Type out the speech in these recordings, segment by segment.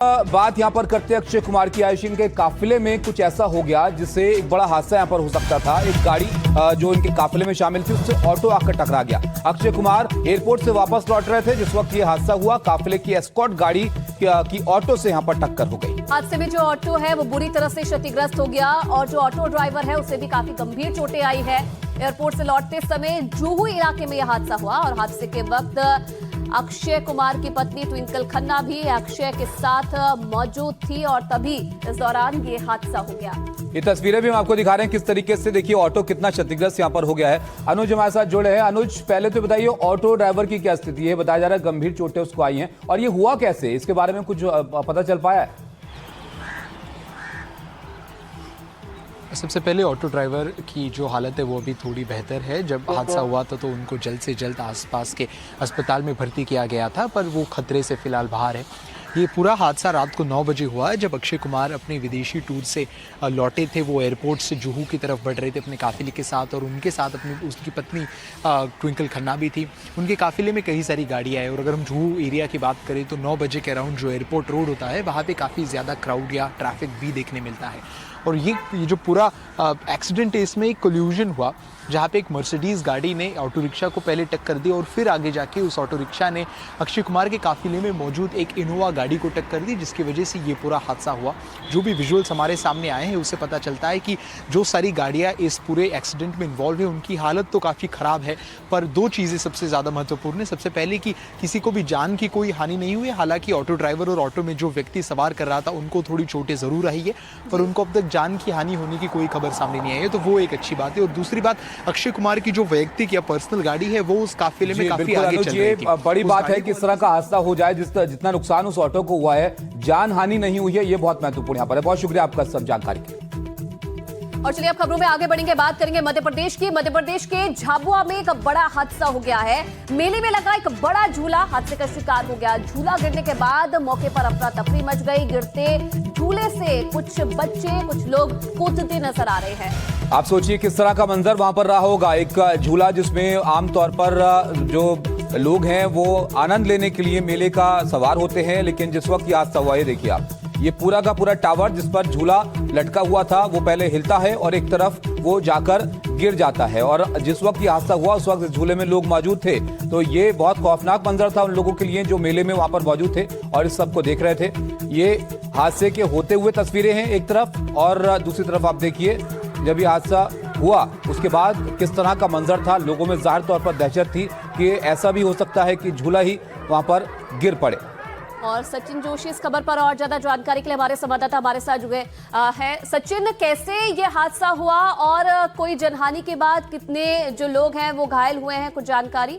बात यहां पर करते हैं अक्षय कुमार की। आयुषी के काफिले में कुछ ऐसा हो गया जिससे एक बड़ा हादसा यहां पर हो सकता था। एक गाड़ी जो इनके काफिले में शामिल थी उससे ऑटो आकर टकरा गया। अक्षय कुमार एयरपोर्ट से वापस लौट रहे थे जिस वक्त ये हादसा हुआ। काफिले की एस्कॉर्ट गाड़ी की ऑटो से यहां पर टक्कर हो गई। हादसे में जो ऑटो है वो बुरी तरह से क्षतिग्रस्त हो गया और जो ऑटो ड्राइवर है उसे भी काफी गंभीर चोटें आई है। एयरपोर्ट से लौटते समय जुहू इलाके में यह हादसा हुआ और हादसे के वक्त अक्षय कुमार की पत्नी ट्विंकल खन्ना भी अक्षय के साथ मौजूद थी और तभी इस दौरान ये हादसा हो गया। ये तस्वीरें भी हम आपको दिखा रहे हैं किस तरीके से। देखिए ऑटो कितना क्षतिग्रस्त यहाँ पर हो गया है। अनुज हमारे साथ जुड़े हैं। अनुज, पहले तो बताइए ऑटो ड्राइवर की क्या स्थिति है? बताया जा रहा है गंभीर चोटें उसको आई हैं और ये हुआ कैसे, इसके बारे में कुछ पता चल पाया है? सबसे पहले ऑटो ड्राइवर की जो हालत है वो अभी थोड़ी बेहतर है। जब हादसा हुआ था तो उनको जल्द से जल्द आसपास के अस्पताल में भर्ती किया गया था, पर वो खतरे से फिलहाल बाहर है। ये पूरा हादसा रात को 9 बजे हुआ है जब अक्षय कुमार अपने विदेशी टूर से लौटे थे। वो एयरपोर्ट से जुहू की तरफ बढ़ रहे थे अपने काफिले के साथ और उनके साथ उसकी पत्नी ट्विंकल खन्ना भी थी। उनके काफिले में कई सारी गाड़ियाँ हैं और अगर हम जुहू एरिया की बात करें तो 9 बजे के अराउंड जो एयरपोर्ट रोड होता है वहाँ पर काफ़ी ज़्यादा क्राउड या ट्रैफिक भी देखने मिलता है। और ये जो पूरा एक्सीडेंट है इसमें एक कोल्यूजन हुआ जहाँ पे एक मर्सिडीज़ गाड़ी ने ऑटो रिक्शा को पहले टक्कर दी और फिर आगे जाके उस ऑटो रिक्शा ने अक्षय कुमार के काफिले में मौजूद एक इनोवा गाड़ी को टक्कर दी, जिसकी वजह से ये पूरा हादसा हुआ। जो भी विजुअल्स हमारे सामने आए हैं उससे पता चलता है कि जो सारी गाड़ियाँ इस पूरे एक्सीडेंट में इन्वॉल्व है उनकी हालत तो काफ़ी ख़राब है, पर दो चीज़ें सबसे ज़्यादा महत्वपूर्ण है। सबसे पहले कि किसी को भी जान की कोई हानि नहीं हुई। हालांकि ऑटो ड्राइवर और ऑटो में जो व्यक्ति सवार कर रहा था उनको थोड़ी चोटें ज़रूर आई है, पर उनको अब तक जान की हानि होने की कोई खबर सामने नहीं आई है, तो वो एक अच्छी बात है। और दूसरी बात, अक्षय कुमार की जो वैयक्तिक या पर्सनल गाड़ी है वो उस काफिले में काफी आगे चल रही थी। बड़ी बात है कि इस तरह का हादसा हो जाए, जितना नुकसान उस ऑटो को हुआ है, जान हानि नहीं हुई है, ये बहुत महत्वपूर्ण यहाँ पर है। बहुत शुक्रिया आपका सब जानकारी के लिए। और चलिए अब खबरों में आगे बढ़ेंगे, बात करेंगे मध्य प्रदेश की। मध्य प्रदेश के झाबुआ में एक बड़ा हादसा हो गया है। मेले में लगा एक बड़ा झूला हादसे का शिकार हो गया। झूला गिरने के बाद मौके पर अफरा तफरी मच गई। गिरते झूले से कुछ बच्चे, कुछ लोग कूदते नजर आ रहे हैं। आप सोचिए किस तरह का मंजर वहां पर रहा होगा। एक झूला जिसमें आमतौर पर जो लोग हैं वो आनंद लेने के लिए मेले का सवार होते हैं, लेकिन जिस वक्त ये हादसा हुआ है देखिए आप, ये पूरा का पूरा टावर जिस पर झूला लटका हुआ था वो पहले हिलता है और एक तरफ वो जाकर गिर जाता है। और जिस वक्त ये हादसा हुआ उस वक्त इस झूले में लोग मौजूद थे, तो ये बहुत खौफनाक मंजर था उन लोगों के लिए जो मेले में वहां पर मौजूद थे और इस सब को देख रहे थे। ये हादसे के होते हुए तस्वीरें हैं एक तरफ, और दूसरी तरफ आप देखिए जब ये हादसा हुआ उसके बाद किस तरह का मंजर था। लोगों में जाहिर तौर पर दहशत थी कि ऐसा भी हो सकता है कि झूला ही वहां पर गिर पड़े। और सचिन जोशी इस खबर पर और ज्यादा जानकारी के लिए हमारे संवाददाता हमारे साथ जुड़े हैं। सचिन, कैसे ये हादसा हुआ और कोई जनहानि के बाद कितने जो लोग हैं वो घायल हुए हैं, कुछ जानकारी?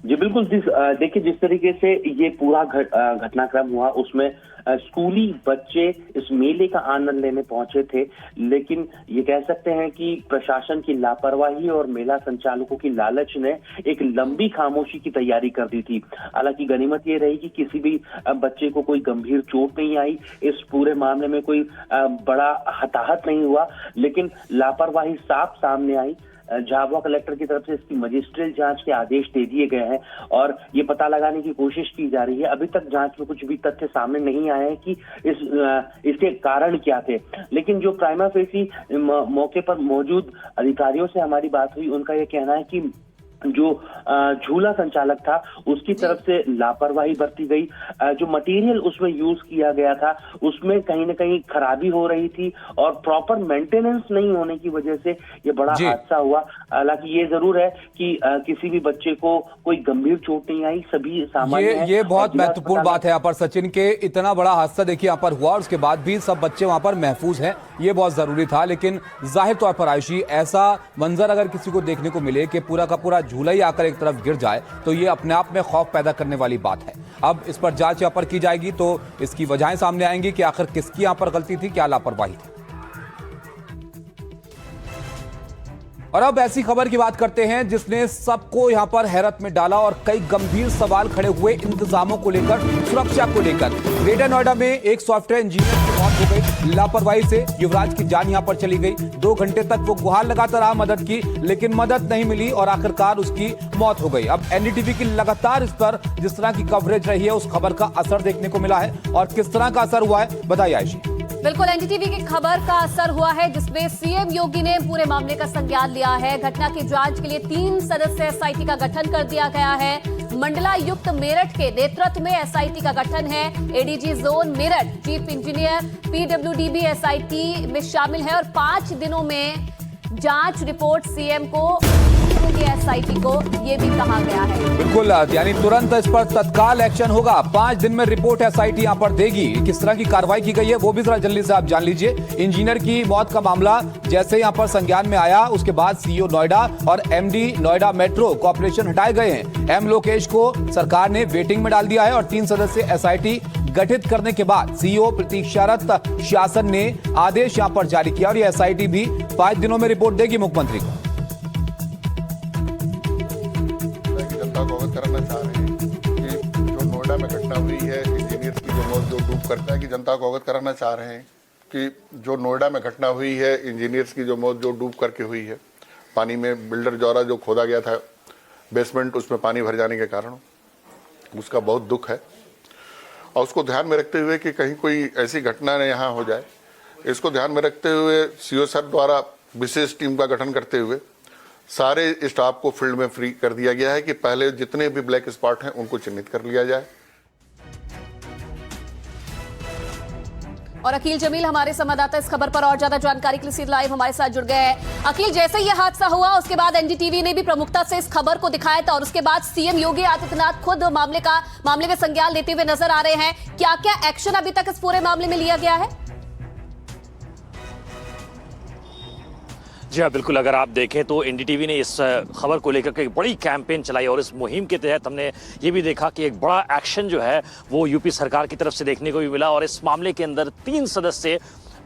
जी बिल्कुल। देखिए जिस तरीके से ये पूरा घटनाक्रम हुआ उसमें स्कूली बच्चे इस मेले का आनंद लेने पहुंचे थे, लेकिन ये कह सकते हैं कि प्रशासन की लापरवाही और मेला संचालकों की लालच ने एक लंबी खामोशी की तैयारी कर दी थी। हालांकि गनीमत ये रही कि किसी भी बच्चे को कोई गंभीर चोट नहीं आई, इस पूरे मामले में कोई बड़ा हताहत नहीं हुआ, लेकिन लापरवाही साफ सामने आई। झाबुआ कलेक्टर की तरफ से इसकी मजिस्ट्रेट जांच के आदेश दे दिए गए हैं और ये पता लगाने की कोशिश की जा रही है। अभी तक जांच में कुछ भी तथ्य सामने नहीं आए हैं कि इसके कारण क्या थे, लेकिन जो प्राइमा फेसी मौके पर मौजूद अधिकारियों से हमारी बात हुई उनका यह कहना है कि जो झूला संचालक था उसकी तरफ से लापरवाही बरती गई। जो मटेरियल उसमें यूज किया गया था उसमें कहीं ना कहीं खराबी हो रही थी और प्रॉपर मेंटेनेंस नहीं होने की वजह से ये बड़ा हादसा हुआ। हालांकि ये जरूर है कि किसी भी बच्चे को कोई गंभीर चोट नहीं आई, सभी सामान्य ये बहुत महत्वपूर्ण बात है यहाँ पर सचिन के। इतना बड़ा हादसा देखिए यहाँ पर हुआ और उसके बाद भी सब बच्चे वहां पर महफूज हैं, ये बहुत जरूरी था। लेकिन जाहिर तौर पर आयुषी, ऐसा मंजर अगर किसी को देखने को मिले कि पूरा का पूरा झूला ही आकर एक तरफ गिर जाए तो ये अपने आप में खौफ पैदा करने वाली बात है। अब इस पर जांच यहाँ पर की जाएगी तो इसकी वजहें सामने आएंगी कि आखिर किसकी यहाँ पर गलती थी, क्या लापरवाही थी। और अब ऐसी खबर की बात करते हैं जिसने सबको यहां पर हैरत में डाला और कई गंभीर सवाल खड़े हुए इंतजामों को लेकर, सुरक्षा को लेकर। ग्रेटर नोएडा में एक सॉफ्टवेयर इंजीनियर की मौत समाप्त हो गई। लापरवाही से युवराज की जान यहां पर चली गई। 2 घंटे तक वो गुहार लगाता रहा मदद की, लेकिन मदद नहीं मिली और आखिरकार उसकी मौत हो गई। अब एनडीटीवी की लगातार इस पर जिस तरह की कवरेज रही है, उस खबर का असर देखने को मिला है। और किस तरह का असर हुआ है, बताइए आयशी। बिल्कुल, एनडीटीवी की खबर का असर हुआ है, जिसमें सीएम योगी ने पूरे मामले का संज्ञान लिया है। घटना की जांच के लिए 3 सदस्यीय एसआईटी का गठन कर दिया गया है। मंडलायुक्त मेरठ के नेतृत्व में एसआईटी का गठन है। ADG zone Meerut, chief engineer PWD भी एसआईटी में शामिल है और 5 दिनों में जांच रिपोर्ट सीएम को एसआईटी को ये भी कहा गया है। बिल्कुल, यानी तुरंत इस पर तत्काल एक्शन होगा। 5 दिन में रिपोर्ट एसआईटी यहां पर देगी। किस तरह की कार्रवाई की गई है वो भी जरा जल्दी से आप जान लीजिए। इंजीनियर की मौत का मामला जैसे यहां पर संज्ञान में आया, उसके बाद सीईओ नोएडा और एमडी नोएडा मेट्रो कॉर्पोरेशन हटाए गए हैं। एम लोकेश को सरकार ने वेटिंग में डाल दिया है और 3 सदस्यीय एसआईटी गठित करने के बाद सीईओ प्रतीक्षारत शासन ने आदेश यहां पर जारी किया और ये एसआईटी भी 5 दिनों में रिपोर्ट देगी मुख्यमंत्री को। को अवगत कराना चाह रहे हैं कि जो नोएडा में घटना हुई है, इंजीनियर्स की जो मौत जो डूब करता है, कि जनता को अवगत कराना चाह रहे हैं कि जो नोएडा में घटना हुई है, इंजीनियर्स की जो मौत जो डूब करके हुई है, पानी में बिल्डर द्वारा जो खोदा गया था बेसमेंट, उसमें पानी भर जाने के कारण, उसका बहुत दुख है। और उसको ध्यान में रखते हुए कि कहीं कोई ऐसी घटना न यहाँ हो जाए, इसको ध्यान में रखते हुए सीओ सर द्वारा विशेष टीम का गठन करते हुए सारे स्टाफ को फील्ड में फ्री कर दिया गया है कि पहले जितने भी ब्लैक स्पॉट हैं उनको चिन्हित कर लिया जाए। और अकील जमील हमारे संवाददाता इस खबर पर और ज्यादा जानकारी के लिए लाइव हमारे साथ जुड़ गए हैं। अकील, जैसे ही यह हादसा हुआ उसके बाद एनडीटीवी ने भी प्रमुखता से इस खबर को दिखाया था और उसके बाद सीएम योगी आदित्यनाथ खुद मामले का संज्ञान लेते हुए नजर आ रहे हैं। क्या क्या एक्शन अभी तक इस पूरे मामले में लिया गया है? जी हाँ, बिल्कुल। अगर आप देखें तो एनडीटीवी ने इस खबर को लेकर के एक बड़ी कैंपेन चलाई और इस मुहिम के तहत हमने ये भी देखा कि एक बड़ा एक्शन जो है वो यूपी सरकार की तरफ से देखने को भी मिला और इस मामले के अंदर 3 सदस्य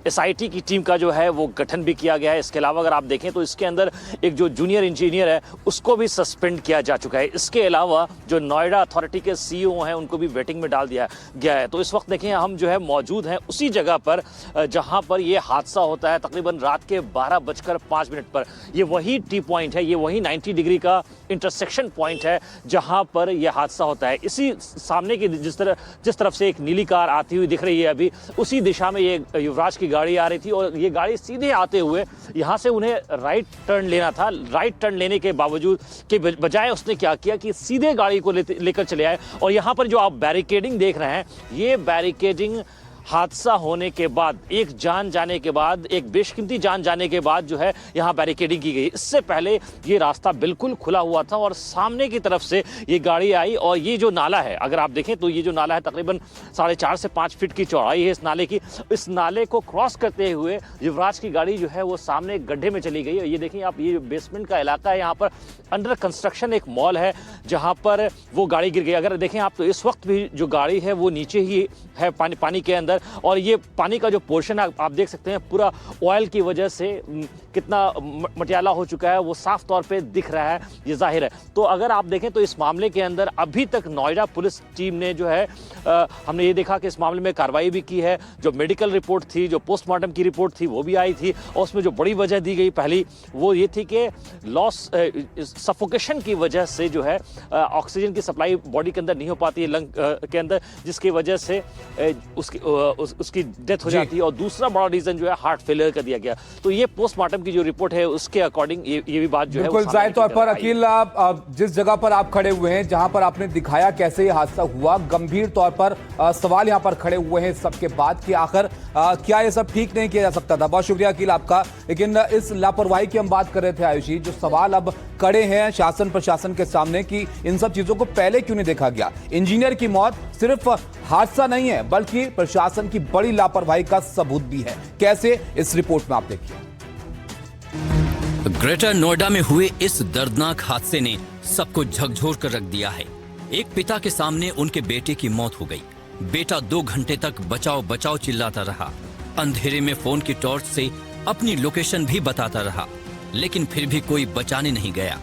एसआईटी की टीम का जो है वो गठन भी किया गया है। इसके अलावा अगर आप देखें तो इसके अंदर एक जो जूनियर इंजीनियर है उसको भी सस्पेंड किया जा चुका है। इसके अलावा जो नोएडा अथॉरिटी के सीईओ हैं उनको भी वेटिंग में डाल दिया गया है। तो इस वक्त देखें हम जो है मौजूद हैं उसी जगह पर जहां पर ये हादसा होता है, तकरीबन रात के 12:05 पर। ये वही टी पॉइंट है, ये वही 90 डिग्री का इंटरसेक्शन पॉइंट है जहां पर यह हादसा होता है। इसी सामने की जिस तरफ से एक नीली कार आती हुई दिख रही है अभी, उसी दिशा में ये युवराज की गाड़ी आ रही थी और ये गाड़ी सीधे आते हुए यहाँ से उन्हें राइट टर्न लेना था। राइट टर्न लेने के बावजूद के बजाय उसने क्या किया कि सीधे गाड़ी को लेकर चले आए और यहाँ पर जो आप बैरिकेडिंग देख रहे हैं, ये बैरिकेडिंग हादसा होने के बाद, एक जान जाने के बाद, एक बेशकीमती जान जाने के बाद जो है यहाँ बैरिकेडिंग की गई। इससे पहले ये रास्ता बिल्कुल खुला हुआ था और सामने की तरफ से ये गाड़ी आई और ये जो नाला है, अगर आप देखें तो ये जो नाला है तकरीबन 4.5 से 5 फीट की चौड़ाई है इस नाले की। इस नाले को क्रॉस करते हुए युवराज की गाड़ी जो है वो सामने गड्ढे में चली गई। ये देखिए आप, ये बेसमेंट का इलाका है, यहाँ पर अंडर कंस्ट्रक्शन एक मॉल है जहाँ पर वो गाड़ी गिर गई। अगर देखें आप तो इस वक्त भी जो गाड़ी है वो नीचे ही है पानी के अंदर और ये पानी का जो पोर्शन है आप देख सकते हैं पूरा ऑयल की वजह से कितना मटियाला हो चुका है वो साफ तौर पे दिख रहा है, ये जाहिर है। तो अगर आप देखें तो इस मामले के अंदर अभी तक नोएडा पुलिस टीम ने जो है हमने ये देखा कि इस मामले में कार्रवाई भी की है। जो मेडिकल रिपोर्ट थी, जो पोस्टमार्टम की रिपोर्ट थी वो भी आई थी और उसमें जो बड़ी वजह दी गई पहली वो ये थी कि लॉस सफोकेशन की वजह से जो है ऑक्सीजन की सप्लाई बॉडी के अंदर नहीं हो पाती है लंग के अंदर, जिसकी वजह से उसकी डेथ हो जाती है। और दूसरा बड़ा रीजन जो है हार्ट फेलियर कर दिया गया। तो ये पोस्टमार्टम की जो रिपोर्ट है उसके अकॉर्डिंग ये भी बात जो है बिल्कुल जाहिर तौर पर अकील, जिस जगह पर आप खड़े हुए हैं, जहां पर आपने दिखाया कैसे ये हादसा हुआ, गंभीर तौर पर सवाल यहां पर खड़े हुए हैं सबके बाद कि आखिर क्या ये सब ठीक नहीं किया जा सकता था। बहुत शुक्रिया अकील आपका। लेकिन इस लापरवाही की हम बात कर रहे थे आयुषी, जो सवाल अब खड़े हैं शासन प्रशासन के सामने कि इन सब चीजों को पहले क्यों नहीं देखा गया। इंजीनियर की मौत सिर्फ हादसा नहीं है बल्कि प्रशासन की बड़ी लापरवाही का सबूत भी है। कैसे, इस रिपोर्ट में आप देखिए। ग्रेटर नोएडा में हुए इस दर्दनाक हादसे ने सबको झकझोर कर रख दिया है। एक पिता के सामने उनके बेटे की मौत हो गई। बेटा 2 घंटे तक बचाओ बचाओ चिल्लाता रहा। अंधेरे में फोन की टॉर्च से अपनी लोकेशन भी बताता रहा, लेकिन फिर भी कोई बचाने नहीं गया।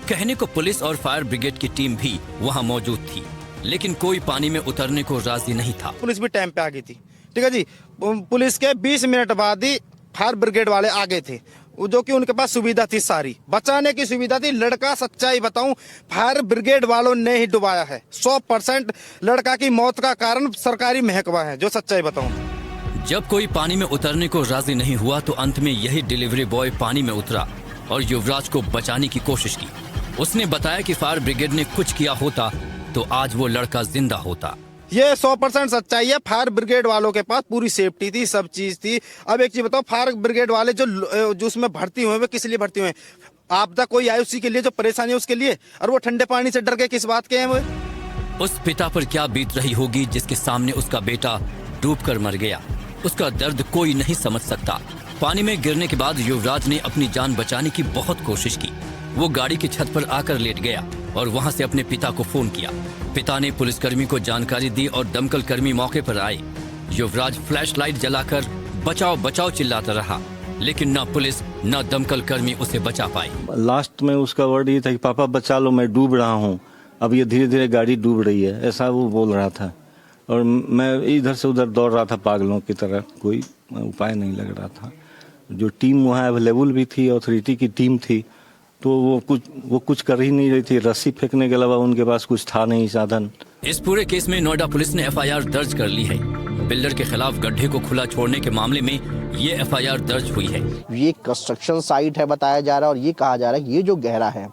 कहने को पुलिस और फायर ब्रिगेड की टीम भी वहां मौजूद थी, लेकिन कोई पानी में उतरने को राजी नहीं था। पुलिस भी टाइम पे आ गई थी, ठीक है जी। पुलिस के 20 मिनट बाद ही फायर ब्रिगेड वाले आगे थे, जो कि उनके पास सुविधा थी, सारी बचाने की सुविधा थी। लड़का सच्चाई बताऊं, फायर ब्रिगेड वालों ने ही डुबाया है। 100% लड़का की मौत का कारण सरकारी महकमा है, जो सच्चाई बताऊं। जब कोई पानी में उतरने को राजी नहीं हुआ तो अंत में यही डिलीवरी बॉय पानी में उतरा और युवराज को बचाने की कोशिश की। उसने बताया कि फायर ब्रिगेड ने कुछ किया होता तो आज वो लड़का जिंदा होता। ये 100% सच्चाई है। फायर ब्रिगेड वालों के पास पूरी सेफ्टी थी, सब चीज थी। अब एक चीज बताओ, फायर ब्रिगेड वाले जो उसमें भर्ती हुए वे किस लिए भर्ती हुए? आपदा कोई आई उसी के लिए, जो परेशानी है उसके लिए। और वो ठंडे पानी से डर के किस बात के हैं वो? उस पिता पर क्या बीत रही होगी जिसके सामने उसका बेटा डूबकर मर गया। उसका दर्द कोई नहीं समझ सकता। पानी में गिरने के बाद युवराज ने अपनी जान बचाने की बहुत कोशिश की। वो गाड़ी की छत पर आकर लेट गया और वहां से अपने पिता को फोन किया। पिता ने पुलिसकर्मी को जानकारी दी और दमकल कर्मी मौके पर आए। युवराज फ्लैशलाइट जलाकर बचाओ बचाओ चिल्लाता रहा, लेकिन न पुलिस न दमकल कर्मी उसे बचा पाए। लास्ट में उसका वर्ड ये था कि पापा बचा लो, मैं डूब रहा हूँ, अब ये धीरे धीरे गाड़ी डूब रही है, ऐसा वो बोल रहा था। और मैं इधर से उधर दौड़ रहा था पागलों की तरह, कोई उपाय नहीं लग रहा था। जो टीम वहाँ अवेलेबल भी थी, अथॉरिटी की टीम थी, तो वो कुछ कर ही नहीं रही थी। रस्सी फेंकने के अलावा उनके पास कुछ था नहीं साधन। इस पूरे केस में नोएडा पुलिस ने FIR दर्ज कर ली है। बिल्डर के खिलाफ गड्ढे को खुला छोड़ने के मामले में ये FIR दर्ज हुई है। ये कंस्ट्रक्शन साइट है बताया जा रहा है और ये कहा जा रहा है ये जो गहरा है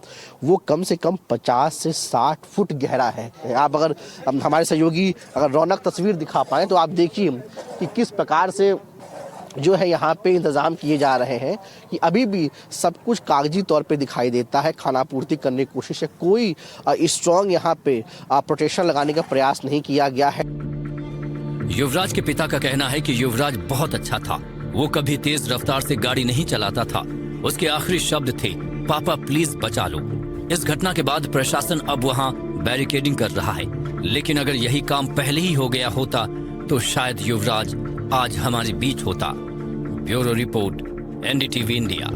वो कम से कम 50 से 60 फुट गहरा है। आप अगर हमारे सहयोगी अगर रौनक तस्वीर दिखा पाए तो आप देखिए कि किस प्रकार से जो है यहाँ पे इंतज़ाम किए जा रहे हैं कि अभी भी सब कुछ कागजी तौर पे दिखाई देता है। खाना पूर्ति करने की कोशिश है, कोई स्ट्रॉन्ग यहाँ पे प्रोटेक्शन लगाने का प्रयास नहीं किया गया है। युवराज के पिता का कहना है कि युवराज बहुत अच्छा था, वो कभी तेज रफ्तार से गाड़ी नहीं चलाता था। उसके आखिरी शब्द थे, पापा प्लीज बचा लो। इस घटना के बाद प्रशासन अब वहाँ बैरिकेडिंग कर रहा है, लेकिन अगर यही काम पहले ही हो गया होता तो शायद युवराज आज हमारे बीच होता। Bureau report, NDTV India.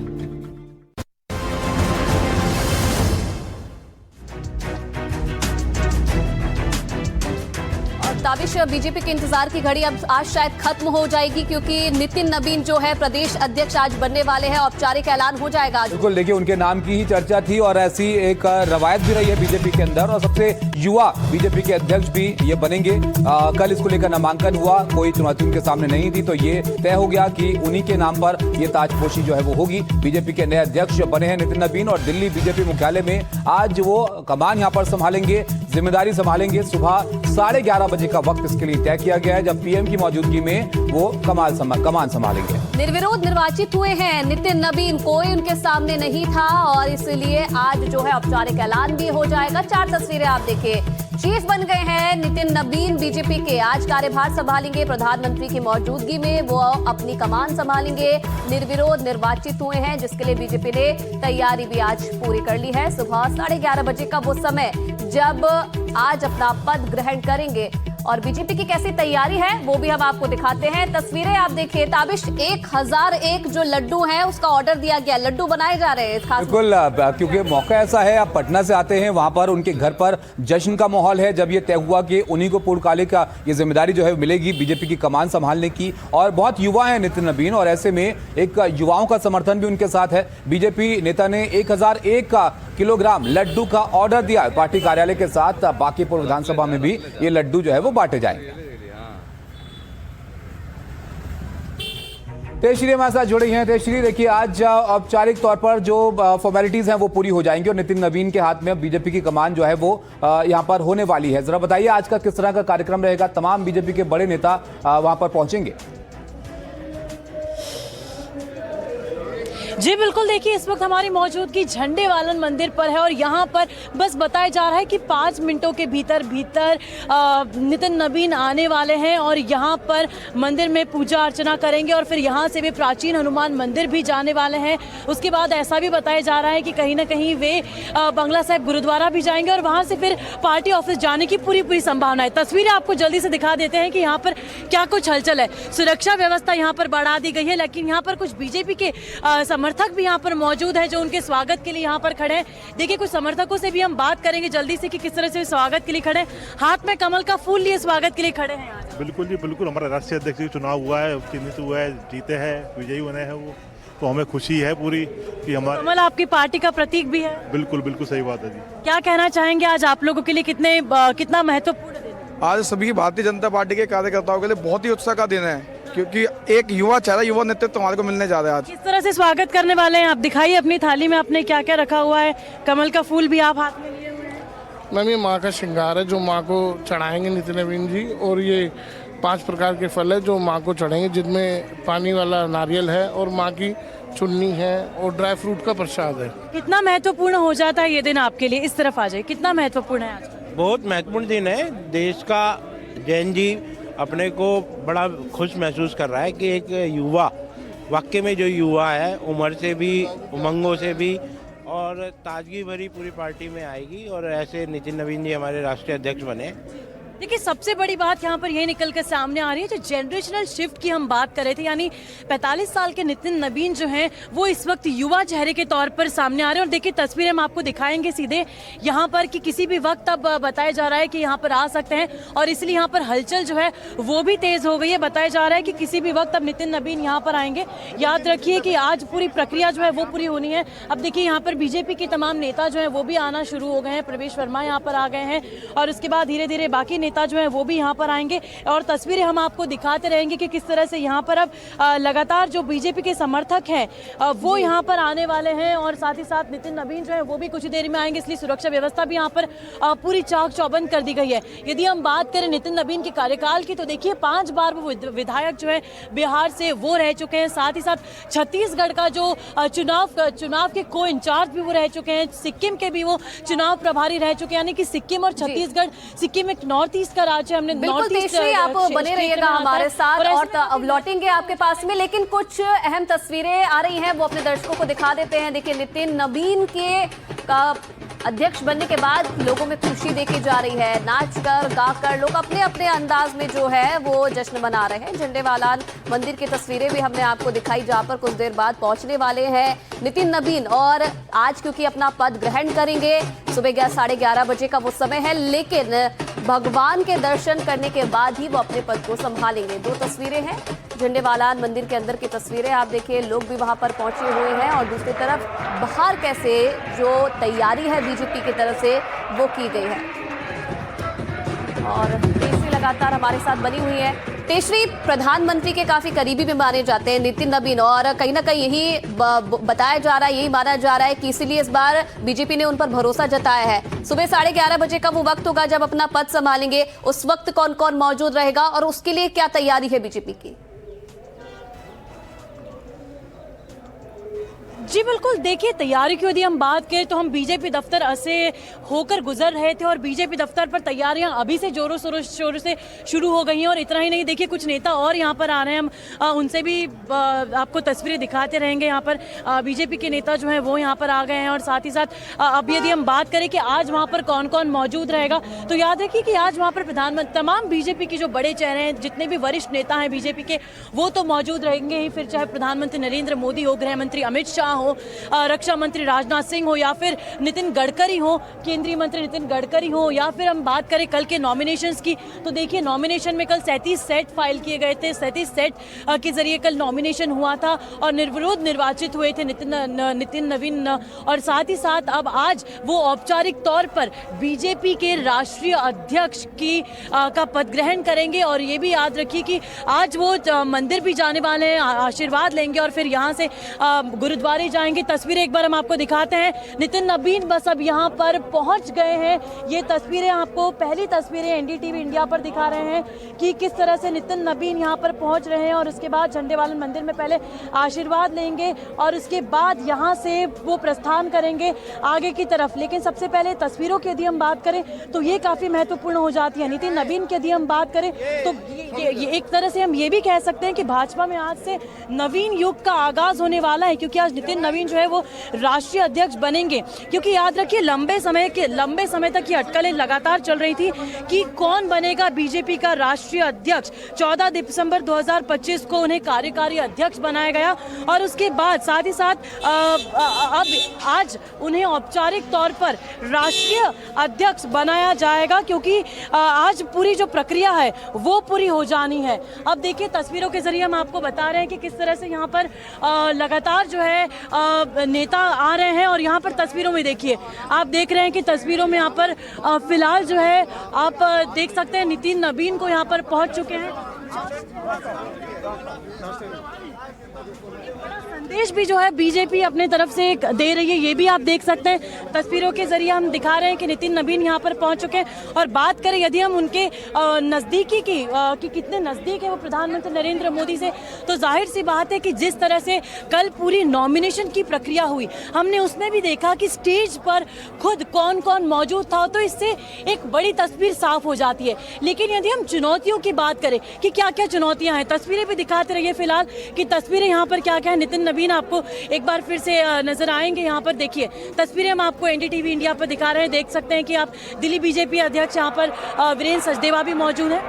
Tabish, BJP के इंतजार की घड़ी अब आज शायद खत्म हो जाएगी, क्योंकि नितिन नबीन जो है प्रदेश अध्यक्ष आज बनने वाले हैं। औपचारिक ऐलान हो जाएगा आज। बिल्कुल, देखिए उनके नाम की ही चर्चा थी और ऐसी एक रवायत भी रही है बीजेपी के अंदर, और सबसे युवा बीजेपी के अध्यक्ष भी ये बनेंगे। कल इसको लेकर नामांकन हुआ, कोई चुनौती उनके सामने नहीं थी, तो ये तय हो गया कि उन्हीं के नाम पर ये ताजपोशी जो है वो होगी। बीजेपी के नए अध्यक्ष बने हैं नितिन नबीन और दिल्ली बीजेपी मुख्यालय में आज वो कमान यहाँ पर संभालेंगे, जिम्मेदारी संभालेंगे। सुबह 11:30 बजे का वक्त इसके लिए तय किया गया है, जब PM की मौजूदगी में वो कमान संभालेंगे। निर्विरोध निर्वाचित हुए हैं नितिन नबीन, कोई उनके सामने नहीं था और इसलिए आज जो है औपचारिक ऐलान भी हो जाएगा। 4 तस्वीरें आप देखिए, चीफ बन गए हैं नितिन नबीन बीजेपी के। आज कार्यभार संभालेंगे, प्रधानमंत्री की मौजूदगी में वो अपनी कमान संभालेंगे। निर्विरोध निर्वाचित हुए हैं, जिसके लिए बीजेपी ने तैयारी भी आज पूरी कर ली है। सुबह 11:30 बजे का वो समय जब आज अपना पद ग्रहण करेंगे और बीजेपी की कैसी तैयारी है वो भी हम आपको दिखाते हैं। तस्वीरें आप देखिए। ताबिश, 1001 जो लड्डू हैं उसका ऑर्डर दिया गया, लड्डू बनाए जा रहे हैं खास। बिल्कुल, क्योंकि मौका ऐसा है, आप पटना से आते हैं, वहां पर उनके घर पर जश्न का माहौल है। जब ये तय हुआ कि उन्हीं को पूर्णकालिक का ये जिम्मेदारी जो है मिलेगी बीजेपी की कमान संभालने की, और बहुत युवा है नितिन नबीन, और ऐसे में एक युवाओं का समर्थन भी उनके साथ है। बीजेपी नेता ने 1001 किलोग्राम लड्डू का ऑर्डर दिया है पार्टी कार्यालय के साथ। बांकीपुर विधानसभा में भी ये लड्डू जो है वो बांटे जाएंगे। तेजश्री हमारे साथ जुड़ी हैं। तेजश्री, देखिए आज औपचारिक तौर पर जो फॉर्मेलिटीज हैं वो पूरी हो जाएंगी और नितिन नबीन के हाथ में बीजेपी की कमान जो है वो यहां पर होने वाली है। जरा बताइए आज का किस तरह का कार्यक्रम रहेगा? तमाम बीजेपी के बड़े नेता वहां पर पहुंचेंगे। जी बिल्कुल, देखिए इस वक्त हमारी मौजूदगी झंडे वालन मंदिर पर है और यहाँ पर बस बताया जा रहा है कि 5 मिनटों के भीतर नितिन नबीन आने वाले हैं और यहाँ पर मंदिर में पूजा अर्चना करेंगे और फिर यहाँ से वे प्राचीन हनुमान मंदिर भी जाने वाले हैं। उसके बाद ऐसा भी बताया जा रहा है कि कहीं ना कहीं वे बंगला साहिब गुरुद्वारा भी जाएंगे और वहाँ से फिर पार्टी ऑफिस जाने की पूरी संभावना है। तस्वीरें आपको जल्दी से दिखा देते हैं कि यहाँ पर क्या कुछ हलचल है। सुरक्षा व्यवस्था यहाँ पर बढ़ा दी गई है, लेकिन यहाँ पर कुछ बीजेपी के समर्थक भी यहाँ पर मौजूद है जो उनके स्वागत के लिए यहाँ पर खड़े हैं। देखिए कुछ समर्थकों से भी हम बात करेंगे जल्दी से कि किस तरह से स्वागत के लिए खड़े हैं। हाथ में कमल का फूल लिए स्वागत के लिए खड़े हैं आज। बिल्कुल जी बिल्कुल, हमारा राष्ट्रीय अध्यक्ष जी चुनाव हुआ है, चिन्हित हुआ है, जीते हैं, विजयी बने हैं वो, तो हमें खुशी है पूरी कि हमारे कमल आपकी पार्टी का प्रतीक भी है। बिल्कुल बिल्कुल सही बात है जी। क्या कहना चाहेंगे आज आप लोगों के लिए कितना महत्वपूर्ण दिन है? आज सभी भारतीय जनता पार्टी के कार्यकर्ताओं के लिए बहुत ही उत्साह का दिन है, क्योंकि एक युवा चेहरा, युवा नेतृत्व हमारे को मिलने जा रहा है आज। किस तरह से स्वागत करने वाले हैं आप? दिखाइए अपनी थाली में आपने क्या क्या रखा हुआ है। कमल का फूल भी आप हाथ में लिए हुए हैं। मैम ये माँ का श्रृंगार है जो माँ को चढ़ाएंगे नितिन नवीन जी, और ये 5 प्रकार के फल है जो माँ को चढ़ेंगे, जिनमें पानी वाला नारियल है और माँ की चुन्नी है और ड्राई फ्रूट का प्रसाद है। कितना महत्वपूर्ण हो जाता है ये दिन आपके लिए? इस तरफ आ जाए, कितना महत्वपूर्ण है आज? बहुत महत्वपूर्ण दिन है। देश का जैन जी अपने को बड़ा खुश महसूस कर रहा है कि एक युवा, वाकई में जो युवा है, उम्र से भी, उमंगों से भी और ताजगी भरी पूरी पार्टी में आएगी, और ऐसे नितिन नवीन जी हमारे राष्ट्रीय अध्यक्ष बने। देखिए सबसे बड़ी बात यहाँ पर यही निकल कर सामने आ रही है, जो जनरेशनल शिफ्ट की हम बात कर रहे थे, यानी 45 साल के नितिन नवीन जो हैं वो इस वक्त युवा चेहरे के तौर पर सामने आ रहे हैं। और देखिए तस्वीरें हम आपको दिखाएंगे सीधे यहाँ पर कि किसी भी वक्त अब बताया जा रहा है कि यहाँ पर आ सकते हैं, और इसलिए यहाँ पर हलचल जो है वो भी तेज हो गई है। बताया जा रहा है कि किसी भी वक्त अब नितिन नवीन यहाँ पर आएंगे। याद रखिए कि आज पूरी प्रक्रिया जो है वो पूरी होनी है। अब देखिए यहाँ पर बीजेपी के तमाम नेता जो है वो भी आना शुरू हो गए हैं। प्रवेश वर्मा यहाँ पर आ गए हैं, और उसके बाद धीरे धीरे बाकी नेता जो है वो भी यहाँ पर आएंगे, और तस्वीरें हम आपको दिखाते रहेंगे कि किस तरह से यहाँ पर अब लगातार जो बीजेपी के समर्थक हैं वो यहाँ पर आने वाले हैं, और साथ ही साथ नितिन नवीन जो है वो भी कुछ ही देर में आएंगे। इसलिए सुरक्षा व्यवस्था भी यहाँ पर पूरी चाक चौबंद कर दी गई है। यदि हम बात करें नितिन नवीन के कार्यकाल की, तो देखिए 5 बार वो विधायक जो है बिहार से वो रह चुके हैं। साथ ही साथ छत्तीसगढ़ का जो चुनाव के को इंचार्ज भी वो रह चुके हैं। सिक्किम के भी वो चुनाव प्रभारी रह चुके हैं, यानी कि सिक्किम और छत्तीसगढ़, सिक्किम एक नॉर्थ ईस्ट का राज्य। हमने बिल्कुल तेजश्री, आप बने रहिएगा हमारे साथ और अब लौटेंगे आपके पास में, लेकिन कुछ अहम तस्वीरें आ रही हैं वो अपने दर्शकों को दिखा देते हैं। देखिए नितिन नवीन का अध्यक्ष बनने के बाद लोगों में खुशी देखी जा रही है। नाच कर गाकर लोग अपने अपने अंदाज में जो है वो जश्न मना रहे हैं। झंडेवालान मंदिर की तस्वीरें भी हमने आपको दिखाई, जहां पर कुछ देर बाद पहुंचने वाले हैं नितिन नवीन, और आज क्योंकि अपना पद ग्रहण करेंगे, सुबह 11:30 बजे का वो समय है, लेकिन भगवान के दर्शन करने के बाद ही वो अपने पद को संभालेंगे। 2 तस्वीरें हैं झंडेवालान मंदिर के अंदर की तस्वीरें, आप देखिए लोग भी वहां पर पहुंचे हुए हैं, और दूसरी तरफ बाहर कैसे जो तैयारी है बीजेपी की तरफ से वो की गई है। और तेजश्री लगातार हमारे साथ बनी हुई है। तेजश्री, प्रधानमंत्री के काफी करीबी भी माने जाते हैं नितिन नवीन, और कहीं ना कहीं यही बताया जा रहा है, यही माना जा रहा है कि इसीलिए इस बार बीजेपी ने उन पर भरोसा जताया है। सुबह 11:30 बजे का वो वक्त होगा जब अपना पद संभालेंगे। उस वक्त कौन कौन मौजूद रहेगा और उसके लिए क्या तैयारी है बीजेपी की? जी बिल्कुल, देखिए तैयारी की यदि हम बात करें तो हम बीजेपी दफ्तर से होकर गुजर रहे थे, और बीजेपी दफ्तर पर तैयारियां अभी से जोरों शोरों से शुरू हो गई हैं। और इतना ही नहीं, देखिए कुछ नेता और यहां पर आ रहे हैं, हम उनसे भी आपको तस्वीरें दिखाते रहेंगे। यहां पर बीजेपी के नेता जो हैं वो यहां पर आ गए हैं, और साथ ही साथ अब यदि हम बात करें कि आज वहां पर कौन कौन मौजूद रहेगा, तो याद रखिए कि आज वहां पर प्रधानमंत्री, तमाम बीजेपी के जो बड़े चेहरे हैं, जितने भी वरिष्ठ नेता हैं बीजेपी के, वो तो मौजूद रहेंगे ही। फिर चाहे प्रधानमंत्री नरेंद्र मोदी हो, गृह मंत्री अमित शाह हो, रक्षा मंत्री राजनाथ सिंह हो, या फिर नितिन गडकरी हो, केंद्रीय मंत्री नितिन गडकरी हो, या फिर हम बात करें कल के नॉमिनेशंस की, तो देखिए नॉमिनेशन में कल 37 सेट फाइल किए गए थे। 37 सेट के जरिए कल नॉमिनेशन हुआ था, और निर्विरोध निर्वाचित हुए थे नितिन नवीन। और साथ ही साथ अब आज वो औपचारिक तौर पर बीजेपी के राष्ट्रीय अध्यक्ष का पद ग्रहण करेंगे। और ये भी याद रखिए कि आज वो मंदिर भी जाने वाले हैं, आशीर्वाद लेंगे, और फिर यहाँ से गुरुद्वारे जाएंगे। तस्वीरें एक बार हम आपको दिखाते हैं। नितिन नवीन बस अब यहाँ पर पहुंच गए हैं। ये तस्वीरें आपको, पहली तस्वीरें एनडीटीवी इंडिया पर दिखा रहे हैं कि किस तरह से नितिन नवीन यहाँ पर पहुंच रहे हैं, और उसके बाद झंडेवालन मंदिर में पहले आशीर्वाद लेंगे, और उसके बाद यहाँ से वो प्रस्थान करेंगे आगे की तरफ। लेकिन सबसे पहले तस्वीरों की यदि हम बात करें तो ये काफ़ी महत्वपूर्ण हो जाती है। नितिन नवीन की यदि हम बात करें तो ये एक तरह से हम ये भी कह सकते हैं कि भाजपा में आज से नवीन युग का आगाज होने वाला है, क्योंकि आज नितिन नितिन नवीन जो है वो राष्ट्रीय अध्यक्ष बनेंगे, क्योंकि याद रखिए लंबे समय तक ये अटकलें लगातार चल रही थी कि कौन बनेगा बीजेपी का राष्ट्रीय अध्यक्ष। 14 दिसंबर 2025 को उन्हें कार्यकारी अध्यक्ष बनाया गया और उसके बाद साथ ही साथ अब आज उन्हें औपचारिक तौर पर राष्ट्रीय अध्यक्ष बनाया जाएगा, क्योंकि आज पूरी जो प्रक्रिया है वो पूरी हो जानी है। अब देखिए तस्वीरों के जरिए हम आपको बता रहे हैं कि किस तरह से यहाँ पर लगातार जो है नेता आ रहे हैं और यहाँ पर तस्वीरों में देखिए, आप देख रहे हैं कि तस्वीरों में यहाँ पर फिलहाल जो है आप देख सकते हैं नितिन नवीन को यहाँ पर पहुँच चुके हैं। संदेश भी जो है बीजेपी अपने तरफ से दे रही है, ये भी आप देख सकते हैं तस्वीरों के जरिए हम दिखा रहे हैं कि नितिन नवीन यहाँ पर पहुंच चुके हैं। और बात करें यदि हम उनके नज़दीकी की कि कितने नज़दीक है वो प्रधानमंत्री नरेंद्र मोदी से, तो जाहिर सी बात है कि जिस तरह से कल पूरी नॉमिनेशन की प्रक्रिया हुई हमने उसमें भी देखा कि स्टेज पर खुद कौन कौन मौजूद था, तो इससे एक बड़ी तस्वीर साफ हो जाती है। लेकिन यदि हम चुनौतियों की बात करें कि क्या क्या चुनौतियां हैं, तस्वीरें भी दिखाते रहिए फिलहाल कि तस्वीरें यहाँ पर क्या क्या है। नितिन नवीन आपको एक बार फिर से नजर आएंगे, यहाँ पर देखिए तस्वीरें हम आपको एनडीटीवी इंडिया पर दिखा रहे हैं। देख सकते हैं कि आप दिल्ली बीजेपी अध्यक्ष यहाँ पर वीरेंद्र सचदेवा भी मौजूद है।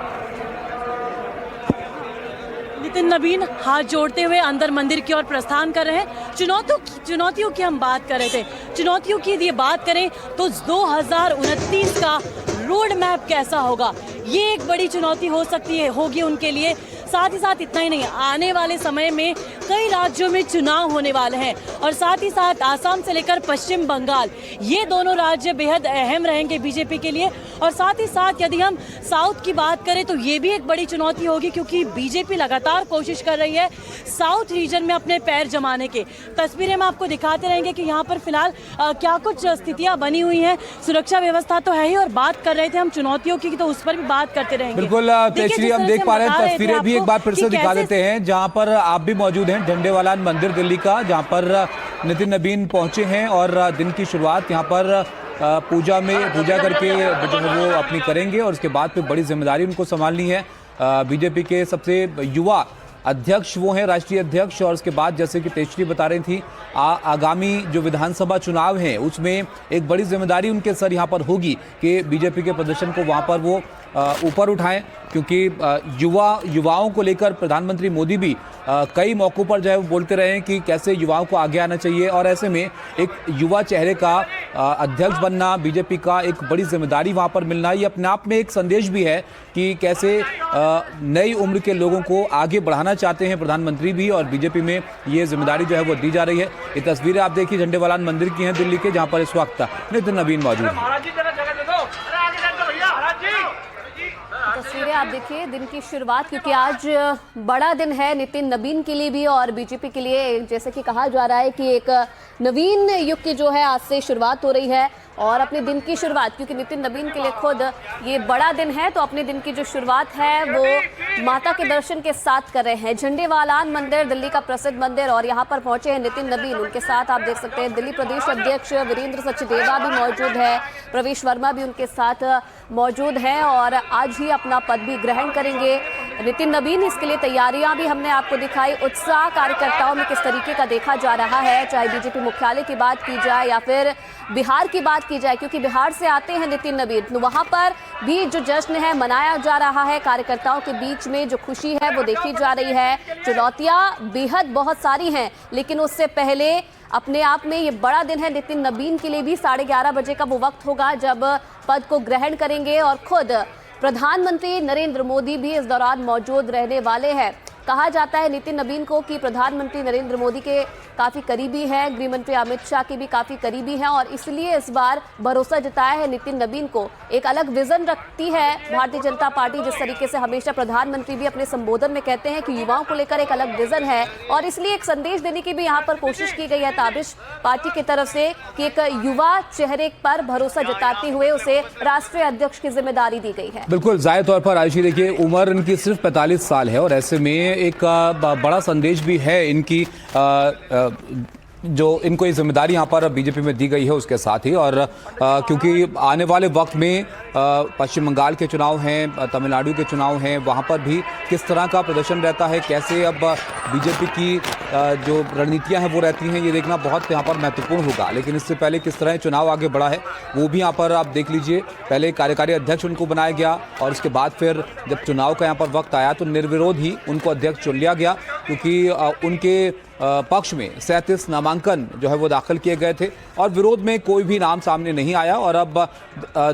नितिन नवीन हाथ जोड़ते हुए अंदर मंदिर की ओर प्रस्थान कर रहे हैं। चुनौतियों की हम बात कर रहे थे, चुनौतियों की यदि बात करें तो 2029 का रोड मैप कैसा होगा, ये एक बड़ी चुनौती होगी उनके लिए। साथ ही साथ इतना ही नहीं, आने वाले समय में कई राज्यों में चुनाव होने वाले हैं और साथ ही साथ आसाम से लेकर पश्चिम बंगाल, ये दोनों राज्य बेहद अहम रहेंगे बीजेपी के लिए। और साथ ही साथ यदि हम साउथ की बात करें तो ये भी एक बड़ी चुनौती होगी, क्योंकि बीजेपी लगातार कोशिश कर रही है साउथ रीजन में अपने पैर जमाने के। तस्वीरें हम आपको दिखाते रहेंगे कि यहाँ पर फिलहाल क्या कुछ स्थितियाँ बनी हुई हैं। सुरक्षा व्यवस्था तो है ही, और बात कर रहे थे हम चुनौतियों की, तो उस पर भी बात करते रहेंगे। बिल्कुल तेजश्री, हम देख पा रहे हैं तस्वीरें भी एक बार फिर से दिखा देते हैं जहां पर आप भी मौजूद हैं, झंडेवालान मंदिर दिल्ली का, जहां पर नितिन नवीन पहुंचे हैं और दिन की शुरुआत यहां पर पूजा करके जो है वो अपनी करेंगे और उसके बाद फिर बड़ी जिम्मेदारी उनको संभालनी है। बीजेपी के सबसे युवा अध्यक्ष वो हैं, राष्ट्रीय अध्यक्ष। और उसके बाद जैसे कि तेजश्री बता रही थी, आगामी जो विधानसभा चुनाव हैं उसमें एक बड़ी जिम्मेदारी उनके सर यहाँ पर होगी कि बीजेपी के प्रदर्शन को वहाँ पर वो ऊपर उठाएं, क्योंकि युवाओं को लेकर प्रधानमंत्री मोदी भी कई मौक़ों पर जो है वो बोलते रहे हैं कि कैसे युवाओं को आगे आना चाहिए। और ऐसे में एक युवा चेहरे का अध्यक्ष बनना, बीजेपी का एक बड़ी जिम्मेदारी वहाँ पर मिलना, ये अपने आप में एक संदेश भी है कि कैसे नई उम्र के लोगों को आगे बढ़ाना चाहते हैं प्रधानमंत्री भी, और बीजेपी में ये जिम्मेदारी जो है वो दी जा रही है। ये तस्वीरें आप देखिए झंडेवालान मंदिर की हैं दिल्ली के, जहाँ पर इस वक्त नितिन नवीन मौजूद हैं। तस्वीरें आप देखिए दिन की शुरुआत, क्योंकि आज बड़ा दिन है नितिन नवीन के लिए भी और बीजेपी के लिए। जैसे कि कहा जा रहा है कि एक नवीन युग की जो है आज से शुरुआत हो रही है और अपने दिन की शुरुआत, क्योंकि नितिन नवीन के लिए खुद ये बड़ा दिन है, तो अपने दिन की जो शुरुआत है वो माता के दर्शन के साथ कर रहे हैं। झंडेवालान मंदिर दिल्ली का प्रसिद्ध मंदिर, और यहाँ पर पहुंचे हैं नितिन नवीन। उनके साथ आप देख सकते हैं दिल्ली प्रदेश अध्यक्ष वीरेंद्र सचदेवा भी मौजूद है, प्रवेश वर्मा भी उनके साथ मौजूद है और आज ही अपना पद भी ग्रहण करेंगे नितिन नवीन। इसके लिए तैयारियां भी हमने आपको दिखाई, उत्साह कार्यकर्ताओं में किस तरीके का देखा जा रहा है, चाहे बीजेपी मुख्यालय की बात की जाए या फिर बिहार की बात की जाए, क्योंकि बिहार से आते हैं नितिन नवीन, तो वहां पर भी जो जश्न है मनाया जा रहा है। कार्यकर्ताओं के बीच में जो खुशी है वो देखी जा रही है। चुनौतियां बेहद बहुत सारी हैं, लेकिन उससे पहले अपने आप में ये बड़ा दिन है नितिन नवीन के लिए भी। 11:30 बजे का वो वक्त होगा जब पद को ग्रहण करेंगे और खुद प्रधानमंत्री नरेंद्र मोदी भी इस दौरान मौजूद रहने वाले हैं। कहा जाता है नितिन नवीन को कि प्रधानमंत्री नरेंद्र मोदी के काफ़ी करीबी हैं, गृह मंत्री अमित शाह के भी काफ़ी करीबी हैं और इसलिए इस बार भरोसा जताया है नितिन नवीन को। एक अलग विजन रखती है भारतीय जनता पार्टी, जिस तरीके से हमेशा प्रधानमंत्री भी अपने संबोधन में कहते हैं कि युवाओं को लेकर एक अलग विजन है और इसलिए एक संदेश देने की भी यहाँ पर कोशिश की गई है ताबिश पार्टी की तरफ से कि एक युवा चेहरे पर भरोसा जताते हुए उसे राष्ट्रीय अध्यक्ष की जिम्मेदारी दी गई है। बिल्कुल जाहिर तौर पर आयुषी, देखिए उम्र इनकी सिर्फ 45 साल है और ऐसे में एक बड़ा संदेश भी है इनकी जो इनको ये जिम्मेदारी यहाँ पर बीजेपी में दी गई है उसके साथ ही। और क्योंकि आने वाले वक्त में पश्चिम बंगाल के चुनाव हैं, तमिलनाडु के चुनाव हैं, वहाँ पर भी किस तरह का प्रदर्शन रहता है, कैसे अब बीजेपी की जो रणनीतियां हैं वो रहती हैं, ये देखना बहुत यहाँ पर महत्वपूर्ण होगा। लेकिन इससे पहले किस तरह चुनाव आगे बढ़ा है वो भी यहाँ पर आप देख लीजिए। पहले कार्यकारी अध्यक्ष उनको बनाया गया और उसके बाद फिर जब चुनाव का यहाँ पर वक्त आया तो निर्विरोध ही उनको अध्यक्ष चुन लिया गया, क्योंकि उनके पक्ष में 37 नामांकन जो है वो दाखिल किए गए थे और विरोध में कोई भी नाम सामने नहीं आया। और अब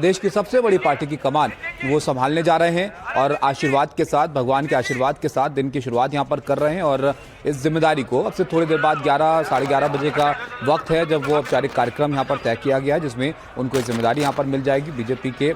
देश की सबसे बड़ी पार्टी की कमान वो संभालने जा रहे हैं और आशीर्वाद के साथ, भगवान के आशीर्वाद के साथ दिन की शुरुआत यहाँ पर कर रहे हैं। और इस जिम्मेदारी को अब से थोड़ी देर बाद 11 साढ़े 11 बजे का वक्त है जब वो औपचारिक कार्यक्रम यहाँ पर तय किया गया है, जिसमें उनको ये जिम्मेदारी यहाँ पर मिल जाएगी। बीजेपी के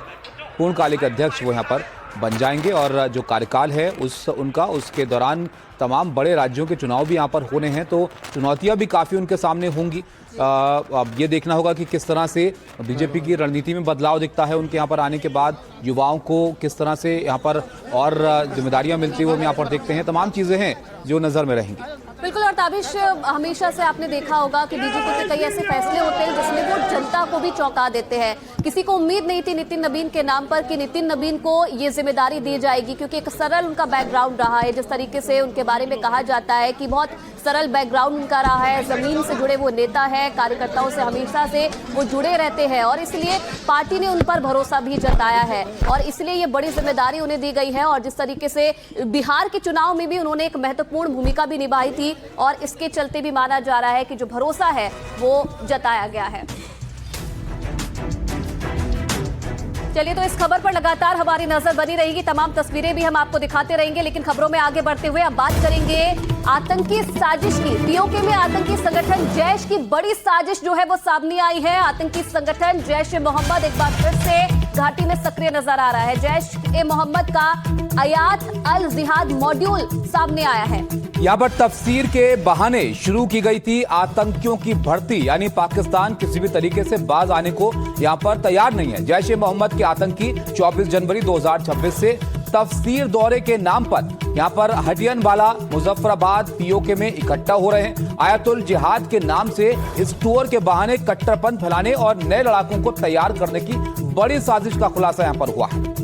पूर्णकालिक अध्यक्ष वो यहाँ पर बन जाएंगे और जो कार्यकाल है उसके दौरान तमाम बड़े राज्यों के चुनाव भी यहाँ पर होने हैं, तो चुनौतियाँ भी काफ़ी उनके सामने होंगी। अब ये देखना होगा कि किस तरह से बीजेपी की रणनीति में बदलाव दिखता है उनके यहाँ पर आने के बाद, युवाओं को किस तरह से यहाँ पर और जिम्मेदारियाँ मिलती हुई हम यहाँ पर देखते हैं। तमाम चीज़ें हैं जो नज़र में रहेंगी। बिल्कुल। और ताबिश, हमेशा से आपने देखा होगा कि बीजेपी के कई ऐसे फैसले होते हैं जिसमें वो जनता को भी चौंका देते हैं। किसी को उम्मीद नहीं थी नितिन नबीन के नाम पर कि नितिन नबीन को ये जिम्मेदारी दी जाएगी, क्योंकि एक सरल उनका बैकग्राउंड रहा है। जिस तरीके से उनके बारे में कहा जाता है कि बहुत सरल बैकग्राउंड उनका रहा है, जमीन से जुड़े वो नेता है, कार्यकर्ताओं से हमेशा से वो जुड़े रहते हैं और इसलिए पार्टी ने उन पर भरोसा भी जताया है और इसलिए ये बड़ी जिम्मेदारी उन्हें दी गई है। और जिस तरीके से बिहार के चुनाव में भी उन्होंने एक महत्वपूर्ण भूमिका भी निभाई थी और इसके चलते भी माना जा रहा है कि जो भरोसा है वो जताया गया है। चलिए, तो इस खबर पर लगातार हमारी नजर बनी रहेगी, तमाम तस्वीरें भी हम आपको दिखाते रहेंगे। लेकिन खबरों में आगे बढ़ते हुए अब बात करेंगे आतंकी साजिश की। पीओके में आतंकी संगठन जैश की बड़ी साजिश जो है वो सामने आई है। आतंकी संगठन जैश ए मोहम्मद एक बार फिर से घाटी में सक्रिय नजर आ रहा है। जैश ए मोहम्मद का आयात अल जिहाद मॉड्यूल सामने आया है। यहाँ पर तफसीर के बहाने शुरू की गई थी आतंकियों की भर्ती, यानी पाकिस्तान किसी भी तरीके से बाज आने को यहाँ पर तैयार नहीं है। जैश ए मोहम्मद के आतंकी 24 जनवरी 2026 से तफसीर दौरे के नाम पर यहाँ पर हटियनवाला मुजफ्फराबाद पीओके में इकट्ठा हो रहे हैं। आयतुल जिहाद के नाम से इस टूर के बहाने कट्टरपंथ फैलाने और नए लड़ाकों को तैयार करने की बड़ी साजिश का खुलासा यहाँ पर हुआ है।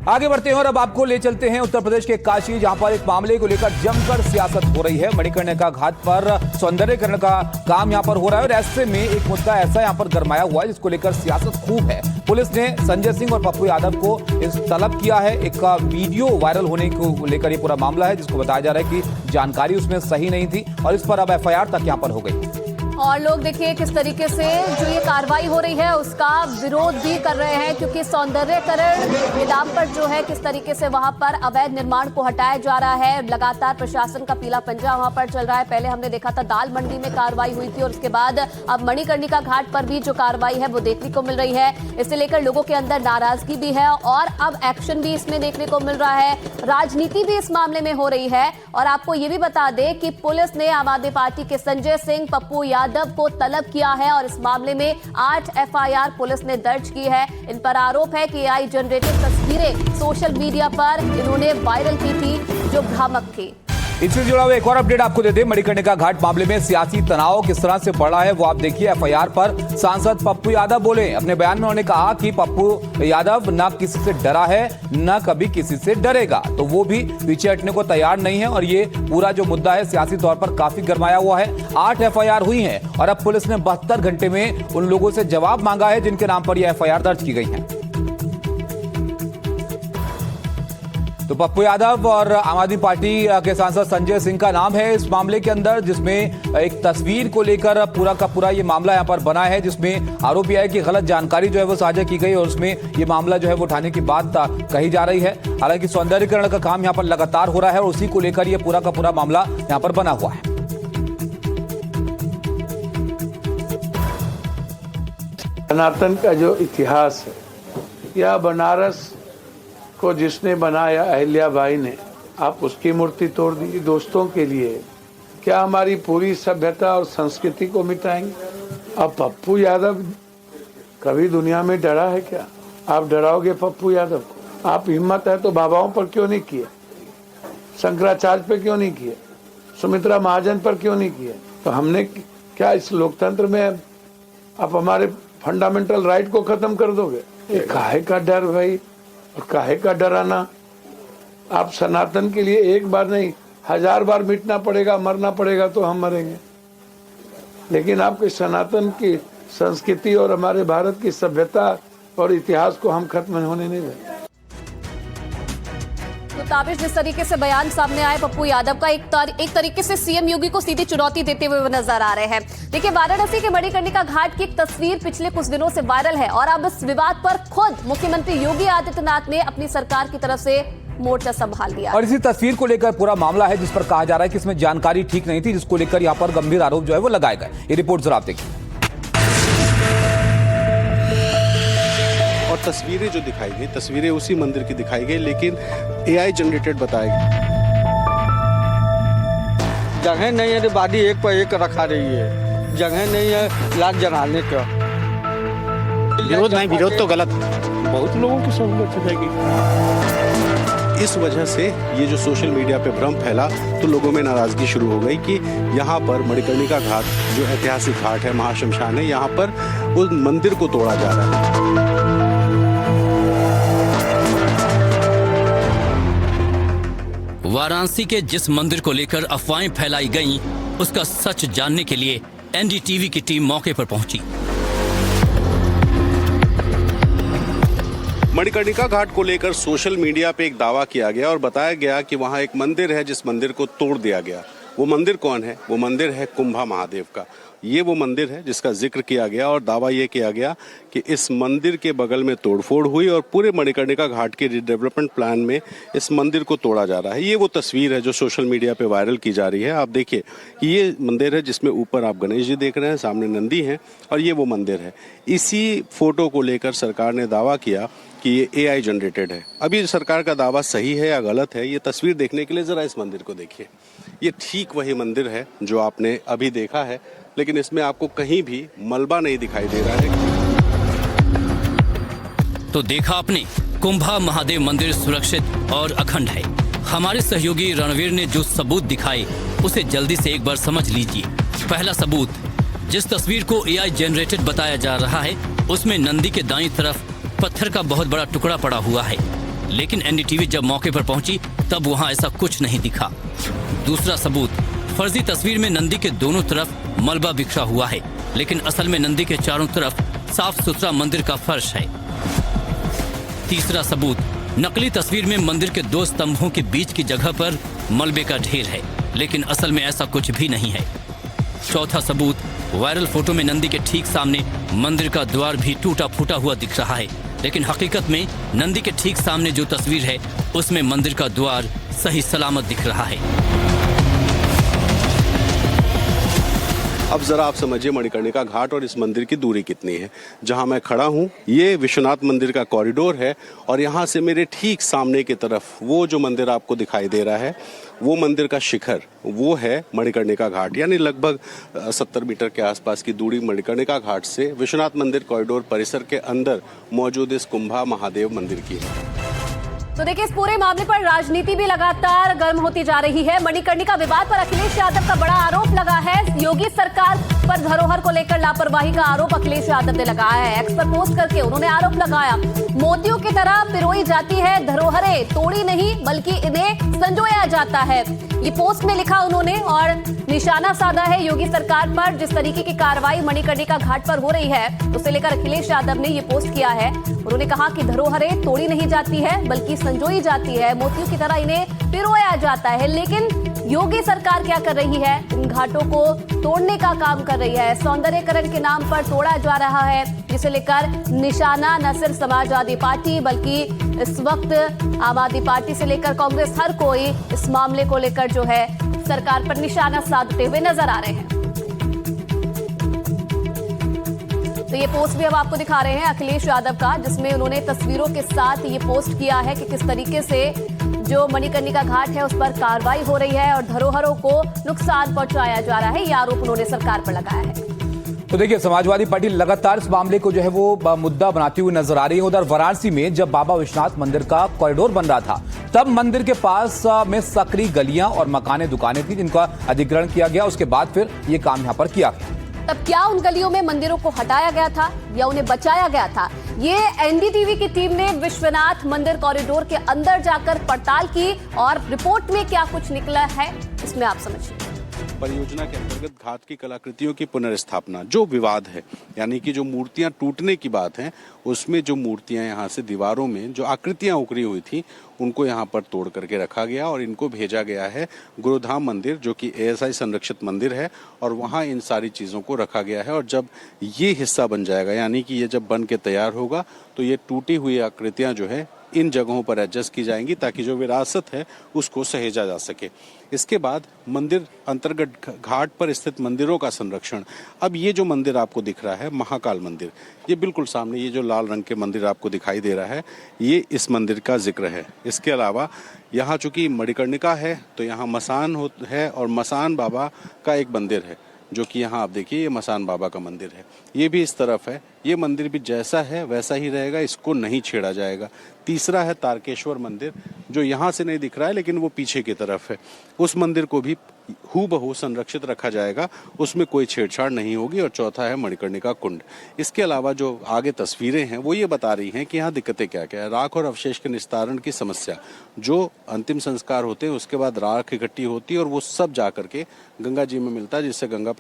आगे बढ़ते हैं और अब आपको ले चलते हैं उत्तर प्रदेश के काशी, जहां पर एक मामले को लेकर जमकर सियासत हो रही है। मणिकर्णिका घाट पर सौंदर्यीकरण का काम यहां पर हो रहा है और ऐसे में एक मुद्दा ऐसा यहां पर गरमाया हुआ है जिसको लेकर सियासत खूब है। पुलिस ने संजय सिंह और पप्पू यादव को इस तलब किया है। एक वीडियो वायरल होने को लेकर ये पूरा मामला है, जिसको बताया जा रहा है कि जानकारी उसमें सही नहीं थी और इस पर अब एफआईआर तक यहां पर हो गई। और लोग देखिए किस तरीके से जो ये कार्रवाई हो रही है उसका विरोध भी कर रहे हैं, क्योंकि सौंदर्यीकरण के नाम पर जो है किस तरीके से वहां पर अवैध निर्माण को हटाया जा रहा है। लगातार प्रशासन का पीला पंजा वहां पर चल रहा है। पहले हमने देखा था दाल मंडी में कार्रवाई हुई थी और उसके बाद अब मणिकर्णिका घाट पर भी जो कार्रवाई है वो देखने को मिल रही है। इसे लेकर लोगों के अंदर नाराजगी भी है और अब एक्शन भी इसमें देखने को मिल रहा है। राजनीति भी इस मामले में हो रही है। और आपको ये भी बता दें कि पुलिस ने आम आदमी पार्टी के संजय सिंह, पप्पू यादव को तलब किया है और इस मामले में 8 एफआईआर पुलिस ने दर्ज की है। इन पर आरोप है कि एआई जनरेटेड तस्वीरें सोशल मीडिया पर इन्होंने वायरल की थी जो भ्रामक थी। इससे जुड़ा हुआ एक और अपडेट आपको दे दें। मणिकर्णिका घाट मामले में सियासी तनाव किस तरह से बढ़ा है वो आप देखिए। एफआईआर पर सांसद पप्पू यादव बोले, अपने बयान में उन्होंने कहा कि पप्पू यादव न किसी से डरा है न कभी किसी से डरेगा, तो वो भी पीछे हटने को तैयार नहीं है और ये पूरा जो मुद्दा है सियासी तौर पर काफी गरमाया हुआ है। 8 एफआईआर हुई है और अब पुलिस ने 72 घंटे में उन लोगों से जवाब मांगा है जिनके नाम पर यह एफआईआर दर्ज की गई है। तो पप्पू यादव और आम आदमी पार्टी के सांसद संजय सिंह का नाम है इस मामले के अंदर, जिसमें एक तस्वीर को लेकर पूरा का पूरा ये मामला यहां पर बना है, जिसमें आरोप यह है कि गलत जानकारी जो है वो साझा की गई और उसमें ये मामला जो है वो उठाने की बात कही जा रही है। हालांकि सौंदर्यीकरण का काम यहां पर लगातार हो रहा है और उसी को लेकर ये पूरा का पूरा मामला यहां पर बना हुआ है। सनातन का जो इतिहास है, या बनारस को जिसने बनाया अहिल्याबाई ने, आप उसकी मूर्ति तोड़ दी दोस्तों के लिए। क्या हमारी पूरी सभ्यता और संस्कृति को मिटाएंगे? अब पप्पू यादव कभी दुनिया में डरा है क्या? आप डराओगे पप्पू यादव को? आप हिम्मत है तो बाबाओं पर क्यों नहीं किए? शंकराचार्य पर क्यों नहीं किए? सुमित्रा महाजन पर क्यों नहीं किए? तो हमने क्या इस लोकतंत्र में आप हमारे फंडामेंटल राइट को खत्म कर दोगे? काहे का डर भाई? और काहे का डराना? आप सनातन के लिए एक बार नहीं 1000 बार मिटना पड़ेगा, मरना पड़ेगा तो हम मरेंगे, लेकिन आपके सनातन की संस्कृति और हमारे भारत की सभ्यता और इतिहास को हम खत्म होने नहीं देंगे। तो ताबिश जिस तरीके से बयान सामने आए पप्पू यादव का, एक तरीके से सीएम योगी को सीधी चुनौती देते हुए नजर आ रहे हैं। देखिए, वाराणसी के मणिकर्णिका घाट की एक तस्वीर पिछले कुछ दिनों से वायरल है और अब इस विवाद पर खुद मुख्यमंत्री योगी आदित्यनाथ ने अपनी सरकार की तरफ से मोर्चा संभाल लिया। और इसी तस्वीर को लेकर पूरा मामला है जिस पर कहा जा रहा है कि इसमें जानकारी ठीक नहीं थी, जिसको लेकर यहाँ पर गंभीर आरोप जो है वो लगाए गए। ये रिपोर्ट जरा आप देखिए। और तस्वीरें जो दिखाई गई, तस्वीरें उसी मंदिर की दिखाई गई, लेकिन एआई जनरेटेड बताया गया। जगह नहीं है तो बादी एक पर एक रखा रही है, जगह नहीं है लात जलाने का। विरोध नहीं, विरोध तो गलत है, बहुत लोगों की सहूलियत हो जाएगी। इस वजह से ये जो सोशल मीडिया पे भ्रम फैला तो लोगों में नाराजगी शुरू हो गई कि यहाँ पर मणिकर्णिका घाट जो ऐतिहासिक घाट है, महाशमशान है, यहाँ पर उस मंदिर को तोड़ा जा रहा है। वाराणसी के जिस मंदिर को लेकर अफवाहें फैलाई गईं, उसका सच जानने के लिए एनडीटीवी की टीम मौके पर पहुंची। मणिकर्णिका घाट को लेकर सोशल मीडिया पे एक दावा किया गया और बताया गया कि वहां एक मंदिर है जिस मंदिर को तोड़ दिया गया। वो मंदिर कौन है? वो मंदिर है कुंभा महादेव का। ये वो मंदिर है जिसका जिक्र किया गया और दावा ये किया गया कि इस मंदिर के बगल में तोड़फोड़ हुई और पूरे मणिकर्णिका घाट के रिडेवलपमेंट प्लान में इस मंदिर को तोड़ा जा रहा है। ये वो तस्वीर है जो सोशल मीडिया पे वायरल की जा रही है। आप देखिए कि ये मंदिर है जिसमें ऊपर आप गणेश जी देख रहे हैं, सामने नंदी है और ये वो मंदिर है। इसी फोटो को लेकर सरकार ने दावा किया कि ये एआई जनरेटेड है। अभी सरकार का दावा सही है या गलत है, ये तस्वीर देखने के लिए जरा इस मंदिर को देखिए। ये ठीक वही मंदिर है जो आपने अभी देखा है, लेकिन इसमें आपको कहीं भी मलबा नहीं दिखाई दे रहा है। तो देखा आपने, कुंभा महादेव मंदिर सुरक्षित और अखंड है। हमारे सहयोगी रणवीर ने जो सबूत दिखाए उसे जल्दी से एक बार समझ लीजिए। पहला सबूत, जिस तस्वीर को एआई जनरेटेड बताया जा रहा है उसमें नंदी के दाईं तरफ पत्थर का बहुत बड़ा टुकड़ा पड़ा हुआ है, लेकिन एनडीटीवी जब मौके पर पहुंची तब वहां ऐसा कुछ नहीं दिखा। दूसरा सबूत, फर्जी तस्वीर में नंदी के दोनों तरफ मलबा बिखरा हुआ है, लेकिन असल में नंदी के चारों तरफ साफ सुथरा मंदिर का फर्श है। तीसरा सबूत, नकली तस्वीर में मंदिर के 2 स्तंभों के बीच की जगह पर मलबे का ढेर है, लेकिन असल में ऐसा कुछ भी नहीं है। चौथा सबूत, वायरल फोटो में नंदी के ठीक सामने मंदिर का द्वार भी टूटा फूटा हुआ दिख रहा है, लेकिन हकीकत में नंदी के ठीक सामने जो तस्वीर है उसमें मंदिर का द्वार सही सलामत दिख रहा है। अब जरा आप समझिए मणिकर्णिका घाट और इस मंदिर की दूरी कितनी है। जहां मैं खड़ा हूं ये विश्वनाथ मंदिर का कॉरिडोर है और यहां से मेरे ठीक सामने की तरफ वो जो मंदिर आपको दिखाई दे रहा है वो मंदिर का शिखर वो है मणिकर्णिका घाट, यानी लगभग 70 मीटर के आसपास की दूरी मणिकर्णिका घाट से विश्वनाथ मंदिर कॉरिडोर परिसर के अंदर मौजूद इस कुंभा महादेव मंदिर की है। तो देखिए, इस पूरे मामले पर राजनीति भी लगातार गर्म होती जा रही है। मणिकर्णिका विवाद पर अखिलेश यादव का बड़ा आरोप लगा है। योगी सरकार पर धरोहर को लेकर लापरवाही का आरोप अखिलेश यादव ने लगाया है। एक्स पर पोस्ट करके उन्होंने आरोप लगाया, मोतियों की तरह पिरोई जाती है धरोहरें, तोड़ी नहीं बल्कि इन्हें संजोया जाता है। ये पोस्ट में लिखा उन्होंने और निशाना साधा है योगी सरकार पर। जिस तरीके की कार्रवाई मणिकर्णिका घाट पर हो रही है उसे लेकर अखिलेश यादव ने ये पोस्ट किया है। उन्होंने कहा कि धरोहरें तोड़ी नहीं जाती है बल्कि संजोई जाती है, मोतियों की तरह इन्हें पिरोया जाता है। लेकिन योगी सरकार क्या कर रही है? इन घाटों को तोड़ने का काम कर रही है। सौंदर्यकरण के नाम पर तोड़ा जा रहा है, जिसे लेकर निशाना न सिर्फ समाजवादी पार्टी बल्कि इस वक्त आम आदमी पार्टी से लेकर कांग्रेस हर कोई इस मामले को लेकर जो है सरकार पर निशाना साधते हुए नजर आ रहे हैं। तो ये पोस्ट भी अब आपको दिखा रहे हैं अखिलेश यादव का, जिसमें उन्होंने तस्वीरों के साथ ये पोस्ट किया है कि किस तरीके से जो मणिकर्णिका घाट है उस पर कार्रवाई हो रही है और धरोहरों को नुकसान पहुंचाया जा रहा है। ये आरोप उन्होंने सरकार पर लगाया है। तो देखिए, समाजवादी पार्टी लगातार इस मामले को जो है वो मुद्दा बनाती हुई नजर आ रही है। उधर वाराणसी में जब बाबा विश्वनाथ मंदिर का कॉरिडोर बन रहा था तब मंदिर के पास में सकरी गलियां और मकाने दुकानें थी जिनका अधिग्रहण किया गया। उसके बाद फिर ये काम यहां पर किया गया। तब क्या उन गलियों में मंदिरों को हटाया गया था या उन्हें बचाया गया था? ये एनडीटीवी की टीम ने विश्वनाथ मंदिर कॉरिडोर के अंदर जाकर पड़ताल की और रिपोर्ट में क्या कुछ निकला है इसमें आप समझिए। परियोजना के अंतर्गत घाट की कलाकृतियों की पुनर्स्थापना, जो विवाद है, यानी कि जो मूर्तियां टूटने की बात है, उसमें जो मूर्तियां यहाँ से दीवारों में जो आकृतियां उकरी हुई थी उनको यहाँ पर तोड़ करके रखा गया और इनको भेजा गया है गुरुधाम मंदिर, जो कि ASI संरक्षित मंदिर है, और वहाँ इन सारी चीज़ों को रखा गया है। और जब ये हिस्सा बन जाएगा, यानी कि ये जब बन के तैयार होगा, तो ये टूटी हुई आकृतियाँ जो है इन जगहों पर एडजस्ट की जाएंगी ताकि जो विरासत है उसको सहेजा जा सके। इसके बाद मंदिर अंतर्गत घाट पर स्थित मंदिरों का संरक्षण। अब ये जो मंदिर आपको दिख रहा है महाकाल मंदिर, ये बिल्कुल सामने ये जो लाल रंग के मंदिर आपको दिखाई दे रहा है, ये इस मंदिर का जिक्र है। इसके अलावा यहाँ चूंकि मणिकर्णिका है तो यहाँ मसान है और मसान बाबा का एक मंदिर है, जो कि यहाँ आप देखिए ये मसान बाबा का मंदिर है, ये भी इस तरफ है। ये मंदिर भी जैसा है वैसा ही रहेगा, इसको नहीं छेड़ा जाएगा। तीसरा है तारकेश्वर मंदिर, जो यहाँ से नहीं दिख रहा है लेकिन वो पीछे की तरफ है। उस मंदिर को भी हूबहू संरक्षित रखा जाएगा, उसमें कोई छेड़छाड़ नहीं होगी। और चौथा है मणिकर्णिका कुंड। इसके अलावा जो आगे तस्वीरें हैं वो ये बता रही हैं कि यहाँ दिक्कतें क्या क्या है। राख और अवशेष के निस्तारण की समस्या, जो अंतिम संस्कार होते हैं उसके बाद राख इकट्ठी होती है और वो सब जा करके गंगा जी में मिलता है, जिससे गंगा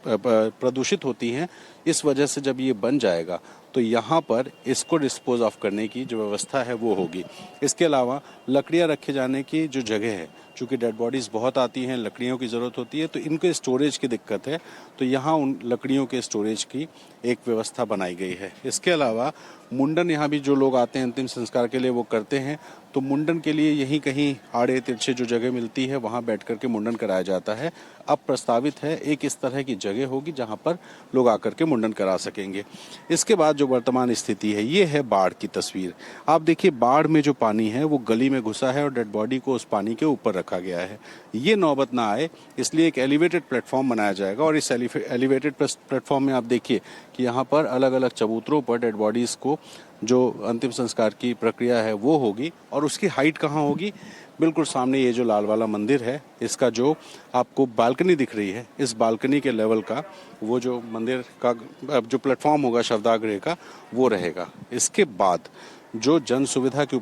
प्रदूषित होती हैं। इस वजह से जब ये बन जाएगा तो यहाँ पर इसको डिस्पोज ऑफ करने की जो व्यवस्था है वो होगी। इसके अलावा लकड़ियाँ रखे जाने की जो जगह है, चूँकि डेड बॉडीज़ बहुत आती हैं, लकड़ियों की ज़रूरत होती है, तो इनके स्टोरेज की दिक्कत है, तो यहाँ उन लकड़ियों के स्टोरेज की एक व्यवस्था बनाई गई है। इसके अलावा मुंडन, यहाँ भी जो लोग आते हैं अंतिम संस्कार के लिए वो करते हैं, तो मुंडन के लिए यहीं कहीं आड़े तिरछे जो जगह मिलती है वहाँ बैठ करके मुंडन कराया जाता है। अब प्रस्तावित है एक इस तरह की जगह होगी जहाँ पर लोग आकर के मुंडन करा सकेंगे। इसके बाद जो वर्तमान स्थिति है ये है बाढ़ की तस्वीर। आप देखिए बाढ़ में जो पानी है वो गली में घुसा है और डेड बॉडी को उस पानी के ऊपर रखा गया है। ये नौबत ना आए इसलिए एक एलिवेटेड प्लेटफॉर्म बनाया जाएगा और इस एलिवेटेड प्लेटफॉर्म में आप देखिए कि यहाँ पर अलग अलग चबूतरों पर डेड बॉडीज़ को जो अंतिम संस्कार की प्रक्रिया है वो होगी। और उसकी हाइट कहाँ होगी? बिल्कुल सामने ये जो लाल वाला मंदिर है, इसका जो आपको बालकनी दिख रही है, इस बालकनी के लेवल का वो जो मंदिर का जो प्लेटफॉर्म होगा शवदाह का, वो रहेगा। इसके बाद जो जन सुविधा की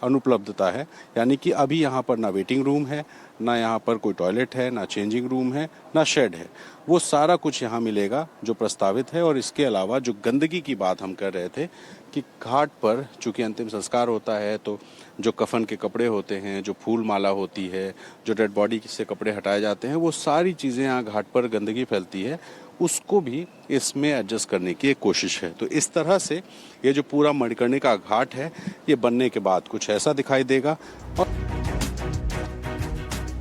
अनुपलब्धता है, यानी कि अभी यहाँ पर ना वेटिंग रूम है, ना यहाँ पर कोई टॉयलेट है, ना चेंजिंग रूम है, ना शेड है, वो सारा कुछ यहाँ मिलेगा जो प्रस्तावित है। और इसके अलावा जो गंदगी की बात हम कर रहे थे कि घाट पर चूँकि अंतिम संस्कार होता है तो जो कफन के कपड़े होते हैं, जो फूल माला होती है, जो डेड बॉडी से कपड़े हटाए जाते हैं, वो सारी चीज़ें यहाँ घाट पर गंदगी फैलती है, उसको भी इसमें एडजस्ट करने की एक कोशिश है। तो इस तरह से ये जो पूरा मणिकर्णिका घाट है ये बनने के बाद कुछ ऐसा दिखाई देगा। और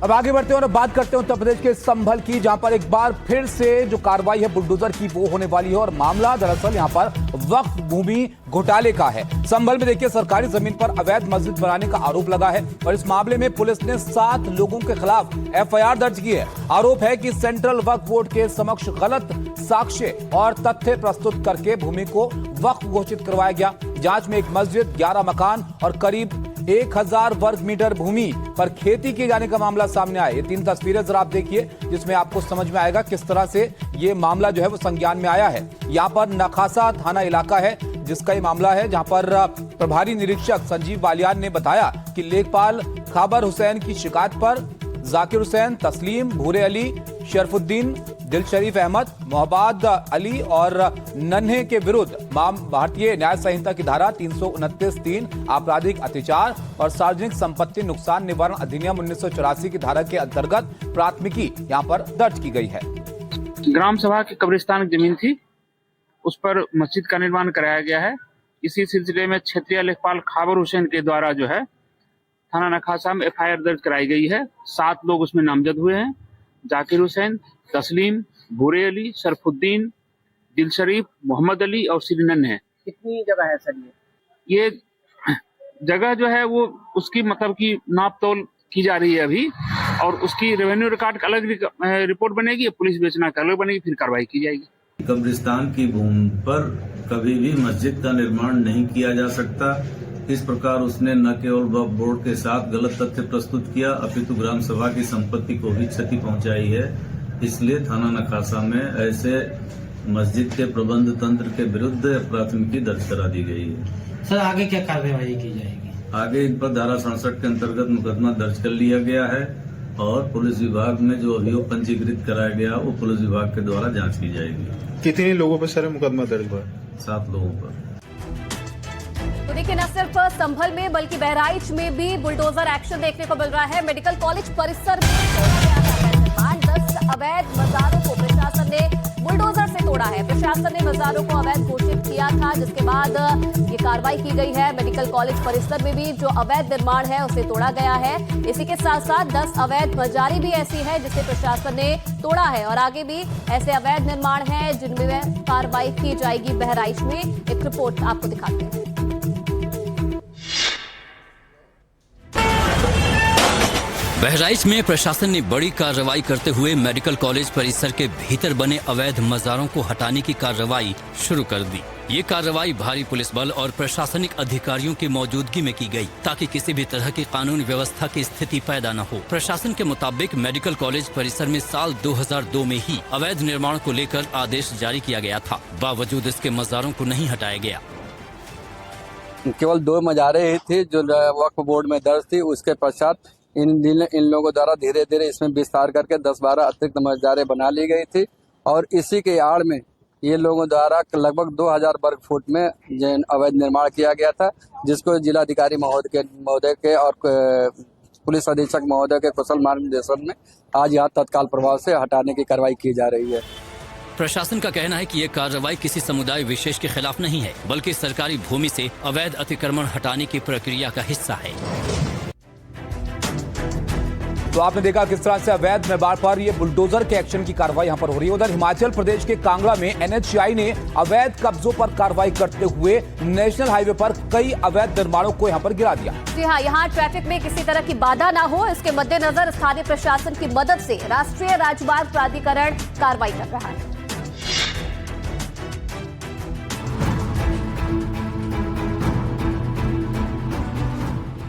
अब आगे बढ़ते हैं और बात करते हैं उत्तर प्रदेश के संभल की, जहां पर एक बार फिर से जो कार्रवाई है बुलडोजर की वो होने वाली है। और मामला दरअसल यहां पर वक्फ भूमि घोटाले का है। संभल में देखिए सरकारी जमीन पर अवैध मस्जिद बनाने का आरोप लगा है और इस मामले में पुलिस ने 7 लोगों के खिलाफ FIR दर्ज की है। आरोप है कि सेंट्रल वक्फ बोर्ड के समक्ष गलत साक्ष्य और तथ्य प्रस्तुत करके भूमि को वक्फ घोषित करवाया गया। जांच में एक मस्जिद, 11 मकान और करीब 1000 वर्ग मीटर भूमि पर खेती किए जाने का मामला सामने आया। ये 3 तस्वीरें जरा आप देखिए जिसमें आपको समझ में आएगा किस तरह से ये मामला जो है वो संज्ञान में आया है। यहाँ पर नखासा थाना इलाका है जिसका ये मामला है, जहां पर प्रभारी निरीक्षक संजीव बालियान ने बताया कि लेखपाल खाबर हुसैन की शिकायत पर जाकिर हुसैन, तस्लीम, भूरे अली, शरफुद्दीन, दिल शरीफ अहमद, मोहब्बत अली और नन्हे के विरुद्ध भारतीय न्याय संहिता की धारा 329(3) आपराधिक अत्याचार और सार्वजनिक संपत्ति नुकसान निवारण अधिनियम 1984 की धारा के अंतर्गत प्राथमिकी यहां पर दर्ज की गई है। ग्राम सभा की कब्रिस्तान की जमीन थी, उस पर मस्जिद का निर्माण कराया गया है। इसी सिलसिले में क्षेत्रीय लेखपाल खाबर हुसैन के द्वारा जो है थाना नखासा में FIR दर्ज कराई गई है। 7 लोग उसमें नामजद हुए हैं। जाकिर हुसैन, तस्लीम, भूरे अली, शरफुद्दीन, दिल शरीफ, मोहम्मद अली और श्री नन्हे। कितनी जगह है सर? ये जगह जो है वो उसकी मतलब की नाप तोल की जा रही है अभी, और उसकी रेवेन्यू रिकॉर्ड का अलग रिपोर्ट बनेगी, पुलिस बेचना का अलग बनेगी, फिर कार्रवाई की जाएगी। कब्रिस्तान की भूमि पर कभी भी मस्जिद का निर्माण नहीं किया जा सकता। इस प्रकार उसने न केवल वक्फ बोर्ड के साथ गलत तथ्य प्रस्तुत किया, अपितु ग्राम सभा की संपत्ति को भी क्षति पहुंचाई है। इसलिए थाना नखासा में ऐसे मस्जिद के प्रबंध तंत्र के विरुद्ध प्राथमिकी दर्ज करा दी गई है। सर आगे क्या कार्रवाई की जाएगी? आगे इन पर धारा 67 के अंतर्गत मुकदमा दर्ज कर लिया गया है और पुलिस विभाग में जो अभियोग पंजीकृत कराया गया वो पुलिस विभाग के द्वारा जांच की जाएगी। कितने लोगों पर सर मुकदमा दर्ज हुआ? 7 लोगों पर। तो देखिए, न सिर्फ संभल में बल्कि बहराइच में भी बुलडोजर एक्शन देखने को मिल रहा है। मेडिकल कॉलेज परिसर में तोड़ा गया है 10 अवैध मजारों को प्रशासन ने बुलडोजर से तोड़ा है। प्रशासन ने मजारों को अवैध घोषित किया था, जिसके बाद ये कार्रवाई की गई है। मेडिकल कॉलेज परिसर में भी जो अवैध निर्माण है उसे तोड़ा गया है। इसी के साथ साथ 10 अवैध मजारी भी ऐसी है जिसे प्रशासन ने तोड़ा है और आगे भी ऐसे अवैध निर्माण हैं जिनमें कार्रवाई की जाएगी। बहराइच में एक रिपोर्ट आपको दिखाते हैं। बहराइच में प्रशासन ने बड़ी कार्रवाई करते हुए मेडिकल कॉलेज परिसर के भीतर बने अवैध मजारों को हटाने की कार्रवाई शुरू कर दी। ये कार्रवाई भारी पुलिस बल और प्रशासनिक अधिकारियों की मौजूदगी में की गई ताकि किसी भी तरह की कानून व्यवस्था की स्थिति पैदा न हो। प्रशासन के मुताबिक मेडिकल कॉलेज परिसर में साल 2002 में ही अवैध निर्माण को लेकर आदेश जारी किया गया था, बावजूद इसके मजारों को नहीं हटाया गया। केवल 2 मजारे ही थी जो वक्फ बोर्ड में दर्ज थी। उसके पश्चात इन लोगों द्वारा धीरे धीरे इसमें विस्तार करके 10-12 अतिरिक्त मजारे बना ली गई थी और इसी के आड़ में ये लोगों द्वारा लगभग 2000 वर्ग फुट में अवैध निर्माण किया गया था, जिसको जिलाधिकारी महोदय के और पुलिस अधीक्षक महोदय के कुशल मार्गदर्शन में आज यहाँ तत्काल प्रभाव से हटाने की कार्रवाई की जा रही है। प्रशासन का कहना है कि ये कार्रवाई किसी समुदाय विशेष के खिलाफ नहीं है, बल्कि सरकारी भूमि से अवैध अतिक्रमण हटाने की प्रक्रिया का हिस्सा है। तो आपने देखा किस तरह से अवैध निर्माण पर ये बुलडोजर के एक्शन की कार्रवाई यहां पर हो रही है। उधर हिमाचल प्रदेश के कांगड़ा में एनएचएआई ने अवैध कब्जों पर कार्रवाई करते हुए नेशनल हाईवे पर कई अवैध निर्माणों को यहां पर गिरा दिया। जी हां, यहां ट्रैफिक में किसी तरह की बाधा ना हो, इसके मद्देनजर स्थानीय प्रशासन की मदद से राष्ट्रीय राजमार्ग प्राधिकरण कार्रवाई कर रहा है।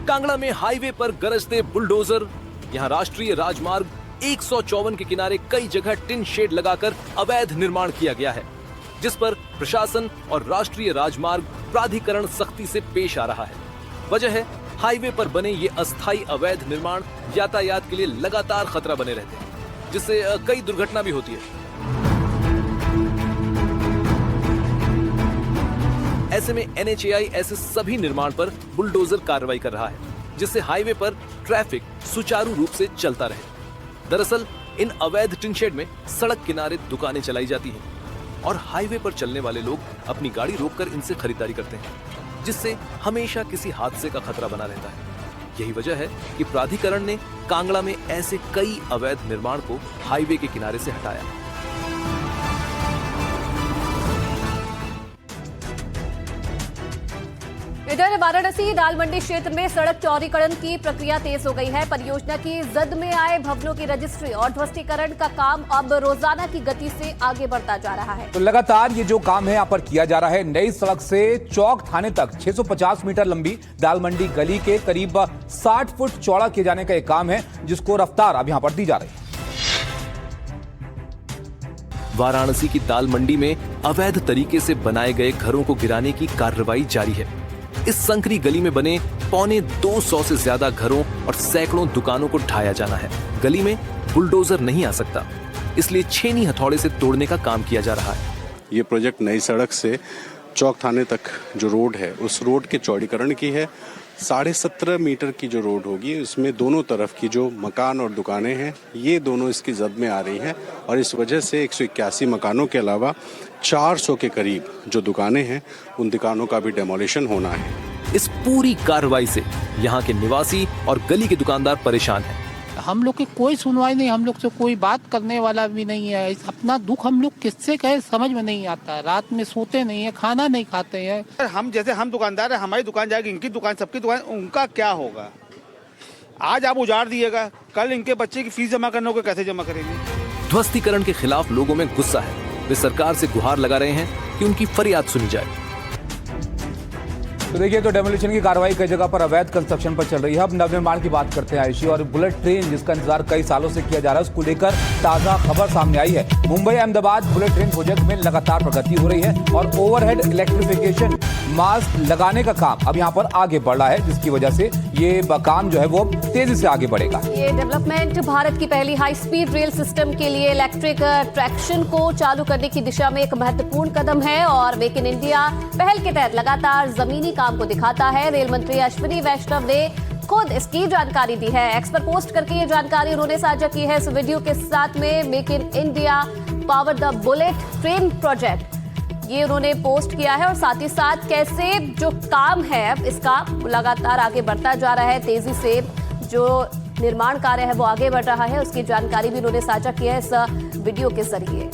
कांगड़ा में हाईवे पर गरजते बुलडोजर। यहाँ राष्ट्रीय राजमार्ग 154 के किनारे कई जगह टिन शेड लगाकर अवैध निर्माण किया गया है, जिस पर प्रशासन और राष्ट्रीय राजमार्ग प्राधिकरण सख्ती से पेश आ रहा है। वजह है हाईवे पर बने ये अस्थायी अवैध निर्माण यातायात के लिए लगातार खतरा बने रहते हैं, जिससे कई दुर्घटना भी होती है। ऐसे में एनएचएआई ऐसे सभी निर्माण पर बुलडोजर कार्रवाई कर रहा है, जिससे हाईवे पर ट्रैफिक सुचारू रूप से चलता रहे। दरअसल इन अवैध टिन शेड में सड़क किनारे दुकानें चलाई जाती हैं और हाईवे पर चलने वाले लोग अपनी गाड़ी रोककर इनसे खरीदारी करते हैं, जिससे हमेशा किसी हादसे का खतरा बना रहता है। यही वजह है कि प्राधिकरण ने कांगड़ा में ऐसे कई अवैध निर्माण को हाईवे के किनारे से हटाया। इधर वाराणसी दाल मंडी क्षेत्र में सड़क चौड़ीकरण की प्रक्रिया तेज हो गई है। परियोजना की जद में आए भवनों की रजिस्ट्री और ध्वस्तीकरण का काम अब रोजाना की गति से आगे बढ़ता जा रहा है। तो लगातार ये जो काम है यहाँ पर किया जा रहा है। नई सड़क से चौक थाने तक 650 मीटर लंबी दाल मंडी गली के करीब 60 फुट चौड़ा किए जाने का एक काम है, जिसको रफ्तार अब यहाँ पर दी जा रही है। वाराणसी की दाल मंडी में अवैध तरीके से बनाए गए घरों को गिराने की कार्रवाई जारी है। इस संकरी गली में बने 250 से ज्यादा घरों और सैकड़ों दुकानों को ढाया जाना है। गली में बुलडोजर नहीं आ सकता, इसलिए छेनी हथौड़े से तोड़ने का काम किया जा रहा है। ये प्रोजेक्ट नई सड़क से चौक थाने तक जो रोड है उस रोड के चौड़ीकरण की है। 17.5 मीटर की जो रोड होगी उसमें दोनों तरफ की जो मकान और दुकानें हैं ये दोनों इसकी जद में आ रही हैं और इस वजह से 181 मकानों के अलावा 400 के करीब जो दुकानें हैं उन दुकानों का भी डेमोलिशन होना है। इस पूरी कार्रवाई से यहाँ के निवासी और गली के दुकानदार परेशान हैं। हम लोग की कोई सुनवाई नहीं, हम लोग से कोई बात करने वाला भी नहीं है। अपना दुख हम लोग किससे कहे समझ में नहीं आता। रात में सोते नहीं है, खाना नहीं खाते हैं। हम जैसे हम दुकानदार है, हमारी दुकान जाएगी, इनकी दुकान, सबकी दुकान, उनका क्या होगा? आज आप उजाड़ दिएगा, कल इनके बच्चे की फीस जमा करने को कैसे जमा करेंगे? ध्वस्तीकरण के खिलाफ लोगों में गुस्सा है। वे सरकार से गुहार लगा रहे हैं कि उनकी फरियाद सुनी जाए। तो देखिए, तो डेमोलिशन की कार्रवाई कई जगह पर अवैध कंस्ट्रक्शन पर चल रही है। अब नवनिर्माण की बात करते हैं आयुषी, और बुलेट ट्रेन जिसका इंतजार कई सालों से किया जा रहा है, उसको लेकर ताजा खबर सामने आई है। Mumbai Ahmedabad bullet train project में लगातार प्रगति हो रही है और ओवरहेड इलेक्ट्रिफिकेशन मास्क लगाने का काम अब यहाँ पर आगे बढ़ रहा है, जिसकी वजह से ये काम जो है वो तेजी से आगे बढ़ेगा। ये डेवलपमेंट भारत की पहली हाई स्पीड रेल सिस्टम के लिए इलेक्ट्रिक ट्रैक्शन को चालू करने की दिशा में एक महत्वपूर्ण कदम है और मेक इन इंडिया पहल के तहत लगातार जमीनी काम को दिखाता है। रेल मंत्री अश्विनी वैष्णव ने खुद इसकी जानकारी दी है। एक्स पर पोस्ट करके ये जानकारी उन्होंने साझा की है इस वीडियो के साथ में। Make in India power the bullet train project, ये उन्होंने पोस्ट किया है और साथ ही साथ कैसे जो काम है इसका लगातार आगे बढ़ता जा रहा है, तेजी से जो निर्माण कार्य है वो आगे बढ़ रहा है, उसकी जानकारी भी उन्होंने साझा की है इस वीडियो के जरिए।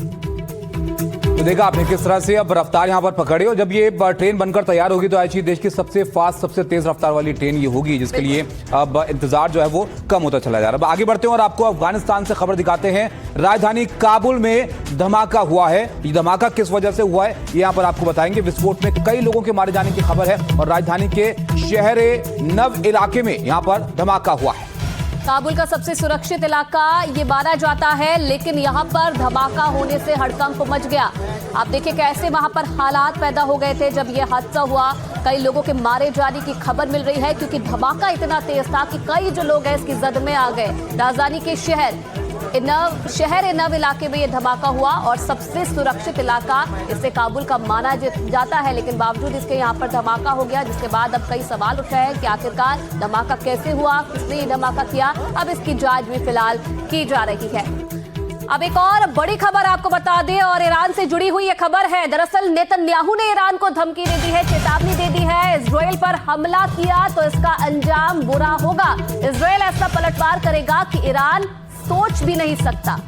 तो देखा आपने किस तरह से अब रफ्तार यहां पर पकड़ी, और जब ये ट्रेन बनकर तैयार होगी तो आयुषी देश की सबसे फास्ट, सबसे तेज रफ्तार वाली ट्रेन ये होगी, जिसके लिए अब इंतजार जो है वो कम होता चला जा रहा है। अब आगे बढ़ते हैं और आपको अफगानिस्तान से खबर दिखाते हैं। राजधानी काबुल में धमाका हुआ है। ये धमाका किस वजह से हुआ है ये यहाँ पर आपको बताएंगे। विस्फोट में कई लोगों के मारे जाने की खबर है और राजधानी के शहर नव इलाके में यहाँ पर धमाका हुआ है। काबुल का सबसे सुरक्षित इलाका ये माना जाता है, लेकिन यहाँ पर धमाका होने से हड़कंप मच गया। आप देखिए कैसे वहां पर हालात पैदा हो गए थे जब ये हादसा हुआ। कई लोगों के मारे जाने की खबर मिल रही है क्योंकि धमाका इतना तेज था कि कई जो लोग हैं इसकी जद में आ गए। राजधानी के शहर नव इलाके में ये धमाका हुआ और सबसे सुरक्षित इलाका इसे काबुल का माना जाता है, लेकिन बावजूद इसके यहाँ पर धमाका हो गया, जिसके बाद अब कई सवाल उठ रहे हैं कि आखिरकार धमाका कैसे हुआ, किसने ये धमाका किया। अब इसकी जांच भी फिलहाल की जा रही है। अब एक और बड़ी खबर आपको बता दें और ईरान से जुड़ी हुई ये खबर है। दरअसल नेतन्याहू ने ईरान को धमकी दे दी है, चेतावनी दे दी है। इजराइल पर हमला किया तो इसका अंजाम बुरा होगा। इजराइल ऐसा पलटवार करेगा कि ईरान सोच भी नहीं सकता।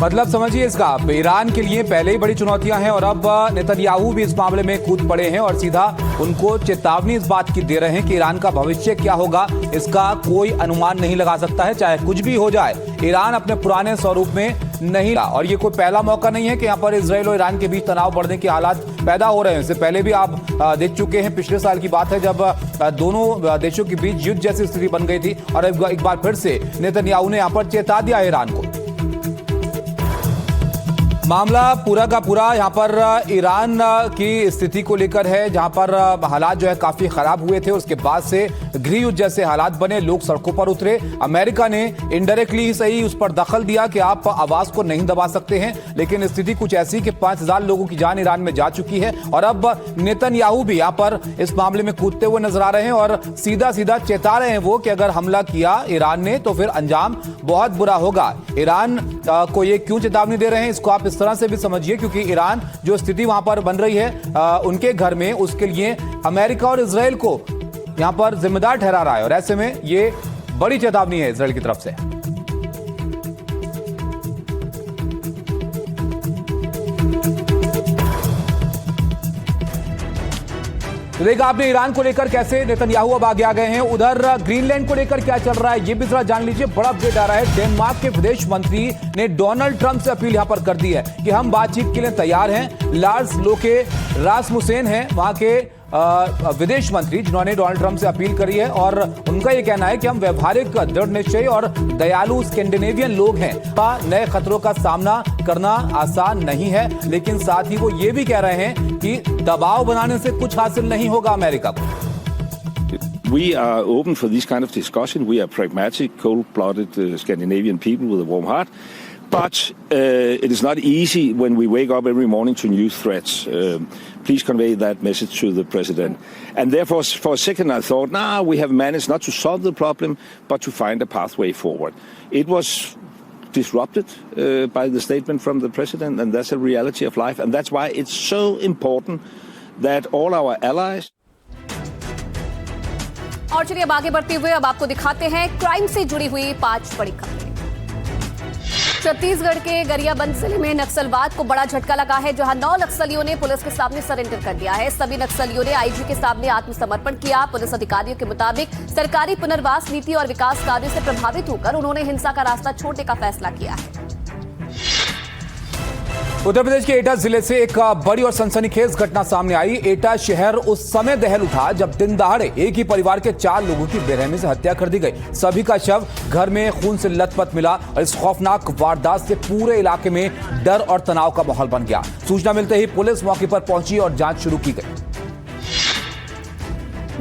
मतलब समझिए इसका, ईरान के लिए पहले ही बड़ी चुनौतियां हैं और अब नेतन्याहू भी इस मामले में कूद पड़े हैं और सीधा उनको चेतावनी इस बात की दे रहे हैं कि ईरान का भविष्य क्या होगा इसका कोई अनुमान नहीं लगा सकता है। चाहे कुछ भी हो जाए, ईरान अपने पुराने स्वरूप में नहीं। और ये कोई पहला मौका नहीं है कि यहाँ पर इजराइल और ईरान के बीच तनाव बढ़ने के हालात पैदा हो रहे हैं। इससे पहले भी आप देख चुके हैं, पिछले साल की बात है जब दोनों देशों के बीच युद्ध जैसी स्थिति बन गई थी और एक बार फिर से नेतन्याहू ने यहाँ पर चेता दिया ईरान को। मामला पूरा का पूरा यहाँ पर ईरान की स्थिति को लेकर है, जहाँ पर हालात जो है काफी खराब हुए थे। उसके बाद से गृह युद्ध जैसे हालात बने, लोग सड़कों पर उतरे। अमेरिका ने इनडायरेक्टली ही सही उस पर दखल दिया कि आप आवाज को नहीं दबा सकते हैं, लेकिन स्थिति कुछ ऐसी कि 5000 लोगों की जान ईरान में जा चुकी है और अब नेतन्याहू भी यहाँ पर इस मामले में कूदते हुए नजर आ रहे हैं और सीधा सीधा चेता रहे हैं वो कि अगर हमला किया ईरान ने तो फिर अंजाम बहुत बुरा होगा। ईरान को ये क्यों चेतावनी दे रहे हैं इसको आप इस तरह से भी समझिए, क्योंकि ईरान जो स्थिति वहां पर बन रही है उनके घर में, उसके लिए अमेरिका और इजराइल को यहां पर जिम्मेदार ठहरा रहा है और ऐसे में ये बड़ी चेतावनी है इजराइल की तरफ से। तो देखा आपने ईरान को लेकर कैसे नेतन्याहू अब आगे आ गए हैं। उधर ग्रीनलैंड को लेकर क्या चल रहा है ये भी जरा जान लीजिए। बड़ा अपडेट आ रहा है। डेनमार्क के विदेश मंत्री ने डोनाल्ड ट्रंप से अपील यहां पर कर दी है कि हम बातचीत के लिए तैयार हैं। लार्स लोके रासमुसेन हैं वहां के विदेश मंत्री जिन्होंने डोनाल्ड ट्रंप से अपील करी है और उनका यह कहना है कि हम व्यवहारिक, दृढ़ निश्चयी और दयालु स्कैंडिनेवियन लोग हैं। नए खतरों का सामना करना आसान नहीं है, लेकिन साथ ही वो ये भी कह रहे हैं कि दबाव बनाने से कुछ हासिल नहीं होगा अमेरिका को। We are open for this kind of discussion. We are pragmatic, cold-blooded Scandinavian people with a warm heart. But it is not easy when we wake up every morning to new threats. Please convey that message to the president. And therefore, for a second, I thought, we have managed not to solve the problem, but to find a pathway forward. It was disrupted by the statement from the president, and that's a reality of life. And that's why it's so important that all our allies. और चलिए अब आगे बढ़ते हुए अब आपको दिखाते हैं क्राइम से जुड़ी हुई 5 बड़ी खबरें। छत्तीसगढ़ के गरियाबंद जिले में नक्सलवाद को बड़ा झटका लगा है, जहां 9 नक्सलियों ने पुलिस के सामने सरेंडर कर दिया है। सभी नक्सलियों ने आईजी के सामने आत्मसमर्पण किया। पुलिस अधिकारियों के मुताबिक सरकारी पुनर्वास नीति और विकास कार्यों से प्रभावित होकर उन्होंने हिंसा का रास्ता छोड़ने का फैसला किया है। उत्तर प्रदेश के एटा जिले से एक बड़ी और सनसनीखेज घटना सामने आई। एटा शहर उस समय दहल उठा जब दिन दहाड़े एक ही परिवार के 4 लोगों की बेरहमी से हत्या कर दी गई। सभी का शव घर में खून से लथपथ मिला और इस खौफनाक वारदात से पूरे इलाके में डर और तनाव का माहौल बन गया। सूचना मिलते ही पुलिस मौके पर पहुंची और जांच शुरू की गई।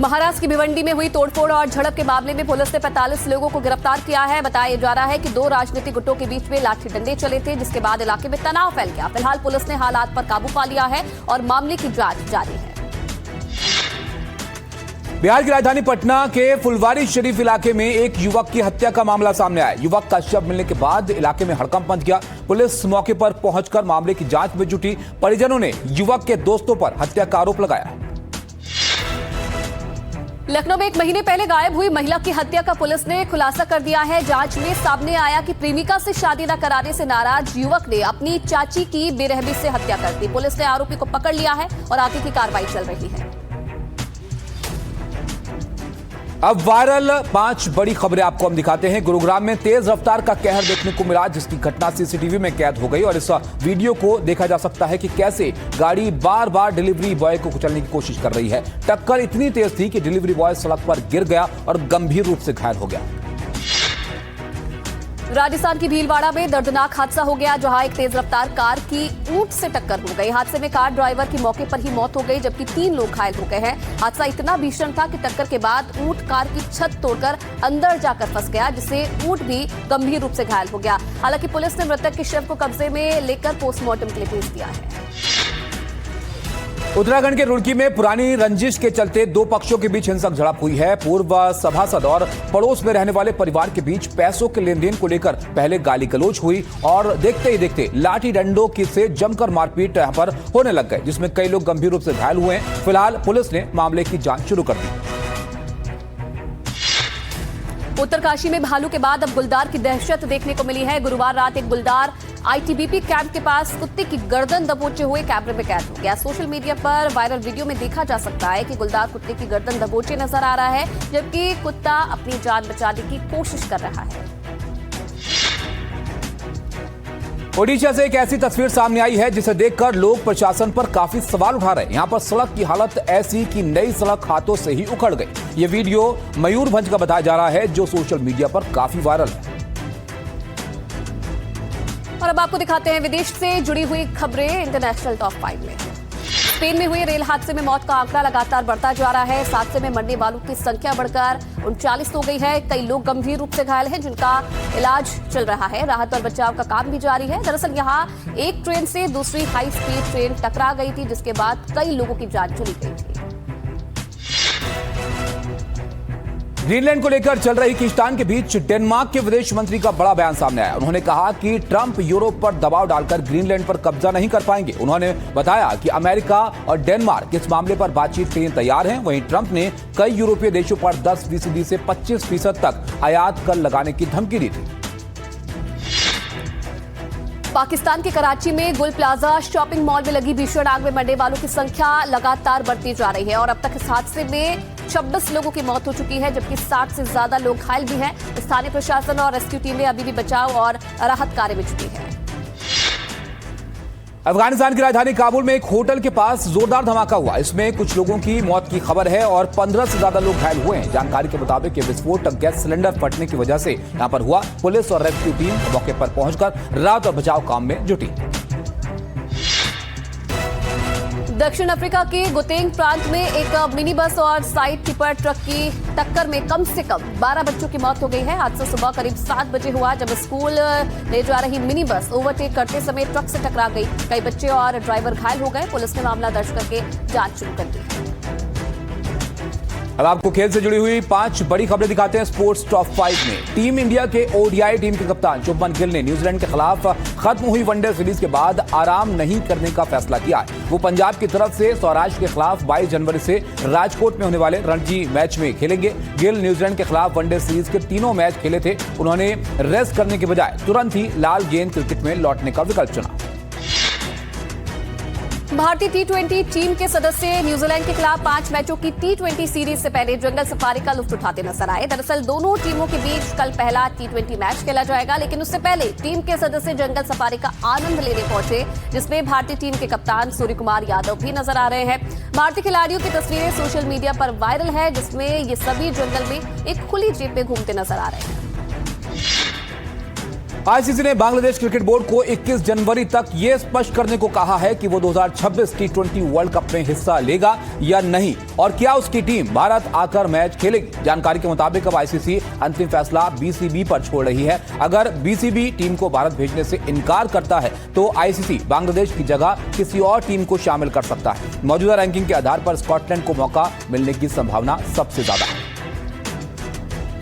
महाराष्ट्र की भिवंडी में हुई तोड़फोड़ और झड़प के मामले में पुलिस ने 45 लोगों को गिरफ्तार किया है। बताया जा रहा है कि 2 राजनीतिक गुटों के बीच में लाठी डंडे चले थे, जिसके बाद इलाके में तनाव फैल गया। फिलहाल पुलिस ने हालात पर काबू पा लिया है और मामले की जांच जारी है। बिहार की राजधानी पटना के फुलवारी शरीफ इलाके में एक युवक की हत्या का मामला सामने आया। युवक का शव मिलने के बाद इलाके में हड़कंप मच गया। पुलिस मौके पर पहुंचकर मामले की जांच में जुटी। परिजनों ने युवक के दोस्तों पर हत्या का आरोप लगाया। लखनऊ में 1 महीने पहले गायब हुई महिला की हत्या का पुलिस ने खुलासा कर दिया है। जांच में सामने आया कि प्रेमिका से शादी न कराने से नाराज युवक ने अपनी चाची की बेरहमी से हत्या कर दी। पुलिस ने आरोपी को पकड़ लिया है और आगे की कार्रवाई चल रही है। अब वायरल 5 बड़ी खबरें आपको हम दिखाते हैं। गुरुग्राम में तेज रफ्तार का कहर देखने को मिला, जिसकी घटना सीसीटीवी में कैद हो गई और इस वीडियो को देखा जा सकता है कि कैसे गाड़ी बार बार डिलीवरी बॉय को कुचलने की कोशिश कर रही है। टक्कर इतनी तेज थी कि डिलीवरी बॉय सड़क पर गिर गया और गंभीर रूप से घायल हो गया। राजस्थान की भीलवाड़ा में दर्दनाक हादसा हो गया, जहां एक तेज रफ्तार कार की ऊंट से टक्कर हो गई। हादसे में कार ड्राइवर की मौके पर ही मौत हो गई, जबकि 3 लोग घायल हो गए हैं। हादसा इतना भीषण था कि टक्कर के बाद ऊंट कार की छत तोड़कर अंदर जाकर फंस गया, जिससे ऊंट भी गंभीर रूप से घायल हो गया। हालांकि पुलिस ने मृतक के शव को कब्जे में लेकर पोस्टमार्टम के लिए भेज दिया है। उत्तराखंड के रुड़की में पुरानी रंजिश के चलते 2 पक्षों के बीच हिंसक झड़प हुई है। पूर्व सभासद और पड़ोस में रहने वाले परिवार के बीच पैसों के लेन देन को लेकर पहले गाली गलौज हुई और देखते ही देखते लाठी डंडों की से जमकर मारपीट यहां पर होने लग गए, जिसमें कई लोग गंभीर रूप से घायल हुए हैं। फिलहाल पुलिस ने मामले की जांच शुरू कर दी। उत्तरकाशी में भालू के बाद अब गुलदार की दहशत देखने को मिली है। गुरुवार रात एक गुलदार आईटीबीपी कैंप के पास कुत्ते की गर्दन दबोचे हुए कैमरे में कैद हो गया। सोशल मीडिया पर वायरल वीडियो में देखा जा सकता है कि गुलदार कुत्ते की गर्दन दबोचे नजर आ रहा है, जबकि कुत्ता अपनी जान बचाने की कोशिश कर रहा है। ओडिशा से एक ऐसी तस्वीर सामने आई है जिसे देखकर लोग प्रशासन पर काफी सवाल उठा रहे हैं। यहां पर सड़क की हालत ऐसी कि नई सड़क हाथों से ही उखड़ गई। ये वीडियो मयूरभंज का बताया जा रहा है, जो सोशल मीडिया पर काफी वायरल है। और अब आपको दिखाते हैं विदेश से जुड़ी हुई खबरें इंटरनेशनल टॉप 5 में। स्पेन में हुए रेल हादसे में मौत का आंकड़ा लगातार बढ़ता जा रहा है। इस हादसे में मरने वालों की संख्या बढ़कर 39 हो गई है। कई लोग गंभीर रूप से घायल हैं, जिनका इलाज चल रहा है। राहत और बचाव का काम भी जारी है। दरअसल यहां एक ट्रेन से दूसरी हाई स्पीड ट्रेन टकरा गई थी, जिसके बाद कई लोगों की जान चली गई थी। ग्रीनलैंड को लेकर चल रही खींचतान के बीच डेनमार्क के विदेश मंत्री का बड़ा बयान सामने आया। उन्होंने कहा कि ट्रंप यूरोप पर दबाव डालकर ग्रीनलैंड पर कब्जा नहीं कर पाएंगे। उन्होंने बताया कि अमेरिका और डेनमार्क इस मामले पर बातचीत के लिए तैयार हैं। वहीं ट्रंप ने कई यूरोपीय देशों पर 10% से 25% तक आयात कर लगाने की धमकी दी थी। पाकिस्तान के कराची में गुल प्लाजा शॉपिंग मॉल में लगी भीषण आग में मरने वालों की संख्या लगातार बढ़ती जा रही है और अब तक इस हादसे में 26 लोगों की मौत हो चुकी है, जबकि 60 से ज्यादा लोग घायल भी हैं। स्थानीय प्रशासन और रेस्क्यू टीमें अभी भी बचाव और राहत कार्य में जुटी है। अफगानिस्तान की राजधानी काबुल में एक होटल के पास जोरदार धमाका हुआ। इसमें कुछ लोगों की मौत की खबर है और 15 से ज्यादा लोग घायल हुए हैं। जानकारी के मुताबिक ये विस्फोट गैस सिलेंडर फटने की वजह से यहां पर हुआ। पुलिस और रेस्क्यू टीम मौके पर पहुंचकर राहत और बचाव काम में जुटी। दक्षिण अफ्रीका के गोतेंग प्रांत में एक मिनी बस और साइड टिपर ट्रक की टक्कर में कम से कम 12 बच्चों की मौत हो गई है। हादसा सुबह करीब 7 बजे हुआ, जब स्कूल ले जा रही मिनी बस ओवरटेक करते समय ट्रक से टकरा गई। कई बच्चे और ड्राइवर घायल हो गए। पुलिस ने मामला दर्ज करके जांच शुरू कर दी। अब आपको खेल से जुड़ी हुई 5 बड़ी खबरें दिखाते हैं स्पोर्ट्स टॉप 5 में। टीम इंडिया के ओडीआई टीम के कप्तान शुभमन गिल ने न्यूजीलैंड के खिलाफ खत्म हुई वनडे सीरीज के बाद आराम नहीं करने का फैसला किया है। वो पंजाब की तरफ से सौराष्ट्र के खिलाफ 22 जनवरी से राजकोट में होने वाले रणजी मैच में खेलेंगे। गिल न्यूजीलैंड के खिलाफ वनडे सीरीज के तीनों मैच खेले थे। उन्होंने रेस्ट करने के बजाय तुरंत ही लाल गेंद क्रिकेट में लौटने का विकल्प चुना। भारतीय T20 टीम के सदस्य न्यूजीलैंड के खिलाफ 5 मैचों की T20 सीरीज से पहले जंगल सफारी का लुत्फ उठाते नजर आए। दरअसल दोनों टीमों के बीच कल पहला T20 मैच खेला जाएगा, लेकिन उससे पहले टीम के सदस्य जंगल सफारी का आनंद लेने पहुंचे, जिसमें भारतीय टीम के कप्तान सूर्य कुमार यादव भी नजर आ रहे हैं। भारतीय खिलाड़ियों की तस्वीरें सोशल मीडिया पर वायरल है, जिसमें ये सभी जंगल में एक खुली जीप में घूमते नजर आ रहे हैं। आईसीसी ने बांग्लादेश क्रिकेट बोर्ड को 21 जनवरी तक यह स्पष्ट करने को कहा है कि वो 2026 T20 वर्ल्ड कप में हिस्सा लेगा या नहीं, और क्या उसकी टीम भारत आकर मैच खेलेगी। जानकारी के मुताबिक अब आईसीसी अंतिम फैसला बीसीबी पर छोड़ रही है। अगर बीसीबी टीम को भारत भेजने से इनकार करता है तो आईसीसी बांग्लादेश की जगह किसी और टीम को शामिल कर सकता है। मौजूदा रैंकिंग के आधार पर स्कॉटलैंड को मौका मिलने की संभावना सबसे ज्यादा है।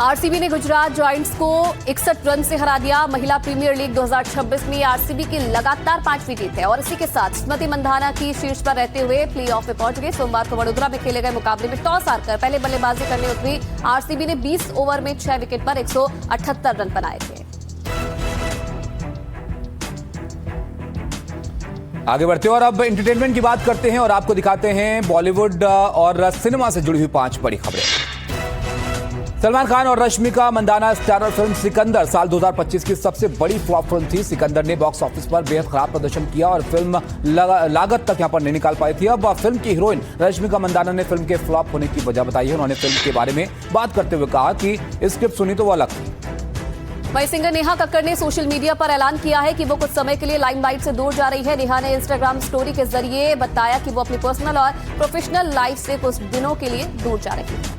आरसीबी ने गुजरात जायंट्स को 61 रन से हरा दिया। महिला प्रीमियर लीग 2026 में आरसीबी की लगातार 5वीं जीत है और इसी के साथ स्मृति मंधाना की शीर्ष पर रहते हुए प्लेऑफ में पहुंच गए। सोमवार को वडोदरा में खेले गए मुकाबले में टॉस हारकर पहले बल्लेबाजी करने उतरी आरसीबी ने 20 ओवर में 6 विकेट पर 178 रन बनाए थे। आगे बढ़ते हैं और अब एंटरटेनमेंट की बात करते हैं और आपको दिखाते हैं बॉलीवुड और सिनेमा से जुड़ी हुई 5 बड़ी खबरें। सलमान खान और रश्मिका मंदाना स्टारर फिल्म सिकंदर साल 2025 की सबसे बड़ी फ्लॉप फिल्म थी। सिकंदर ने बॉक्स ऑफिस पर बेहद खराब प्रदर्शन किया और फिल्म लागत तक यहां पर नहीं निकाल पाई थी। अब फिल्म की हीरोइन रश्मिका मंदाना ने फिल्म के फ्लॉप होने की वजह बताई है। उन्होंने फिल्म के बारे में बात करते हुए कहा कि स्क्रिप्ट सुनी तो वो अलग थी। वहीं सिंगर नेहा कक्कड़ ने सोशल मीडिया पर ऐलान किया है कि वो कुछ समय के लिए लाइमलाइट से दूर जा रही है। नेहा ने इंस्टाग्राम स्टोरी के जरिए बताया कि वो अपनी पर्सनल और प्रोफेशनल लाइफ से कुछ दिनों के लिए दूर जा रही है।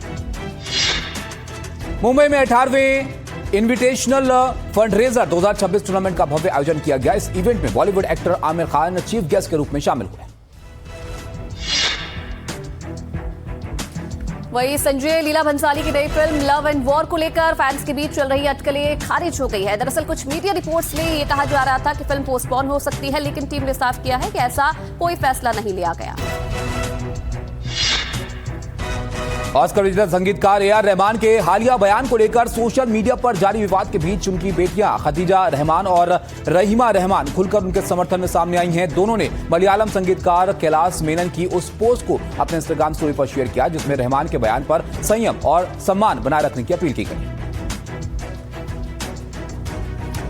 मुंबई में 18वें इन्विटेशनल फंडरेजर 2026 टूर्नामेंट का भव्य आयोजन किया गया। इस इवेंट में Bollywood actor Aamir Khan chief guest के रूप में शामिल हुए। वहीं संजय लीला भंसाली की नई फिल्म लव एंड वॉर को लेकर फैंस के बीच चल रही अटकलें खारिज हो गई है। दरअसल कुछ मीडिया रिपोर्ट्स में ये कहा जा रहा था कि फिल्म पोस्टपोन हो सकती है, लेकिन टीम ने साफ किया है कि ऐसा कोई फैसला नहीं लिया गया। ऑस्कर विजेता संगीतकार ए.आर. रहमान के हालिया बयान को लेकर सोशल मीडिया पर जारी विवाद के बीच उनकी बेटियां खदीजा रहमान और रहीमा रहमान खुलकर उनके समर्थन में सामने आई हैं। दोनों ने मलयालम संगीतकार कैलाश मेनन की उस पोस्ट को अपने इंस्टाग्राम स्टोरी पर शेयर किया, जिसमें रहमान के बयान पर संयम और सम्मान बनाए रखने की अपील की गई।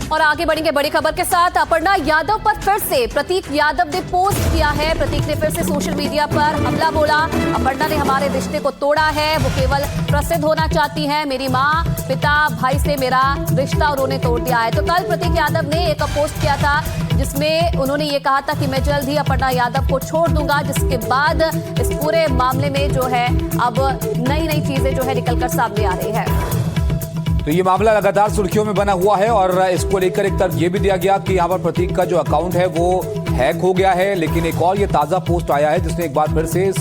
और आगे बढ़ेंगे बड़ी खबर के साथ। अपर्णा यादव पर फिर से प्रतीक यादव ने पोस्ट किया है। प्रतीक ने फिर से सोशल मीडिया पर हमला बोला। अपर्णा ने हमारे रिश्ते को तोड़ा है, वो केवल प्रसिद्ध होना चाहती हैं। मेरी माँ, पिता, भाई से मेरा रिश्ता उन्होंने तोड़ दिया है। तो कल प्रतीक यादव ने एक पोस्ट किया था जिसमें उन्होंने ये कहा था कि मैं जल्द ही अपर्णा यादव को छोड़ दूंगा, जिसके बाद इस पूरे मामले में जो है अब नई नई चीजें जो है निकलकर सामने आ रही है। तो ये मामला लगातार सुर्खियों में बना हुआ है और इसको लेकर एक तरफ ये भी दिया गया कि यहाँ पर प्रतीक का जो अकाउंट है वो हैक हो गया है, लेकिन एक और ये ताज़ा पोस्ट आया है जिसने एक बार फिर से इस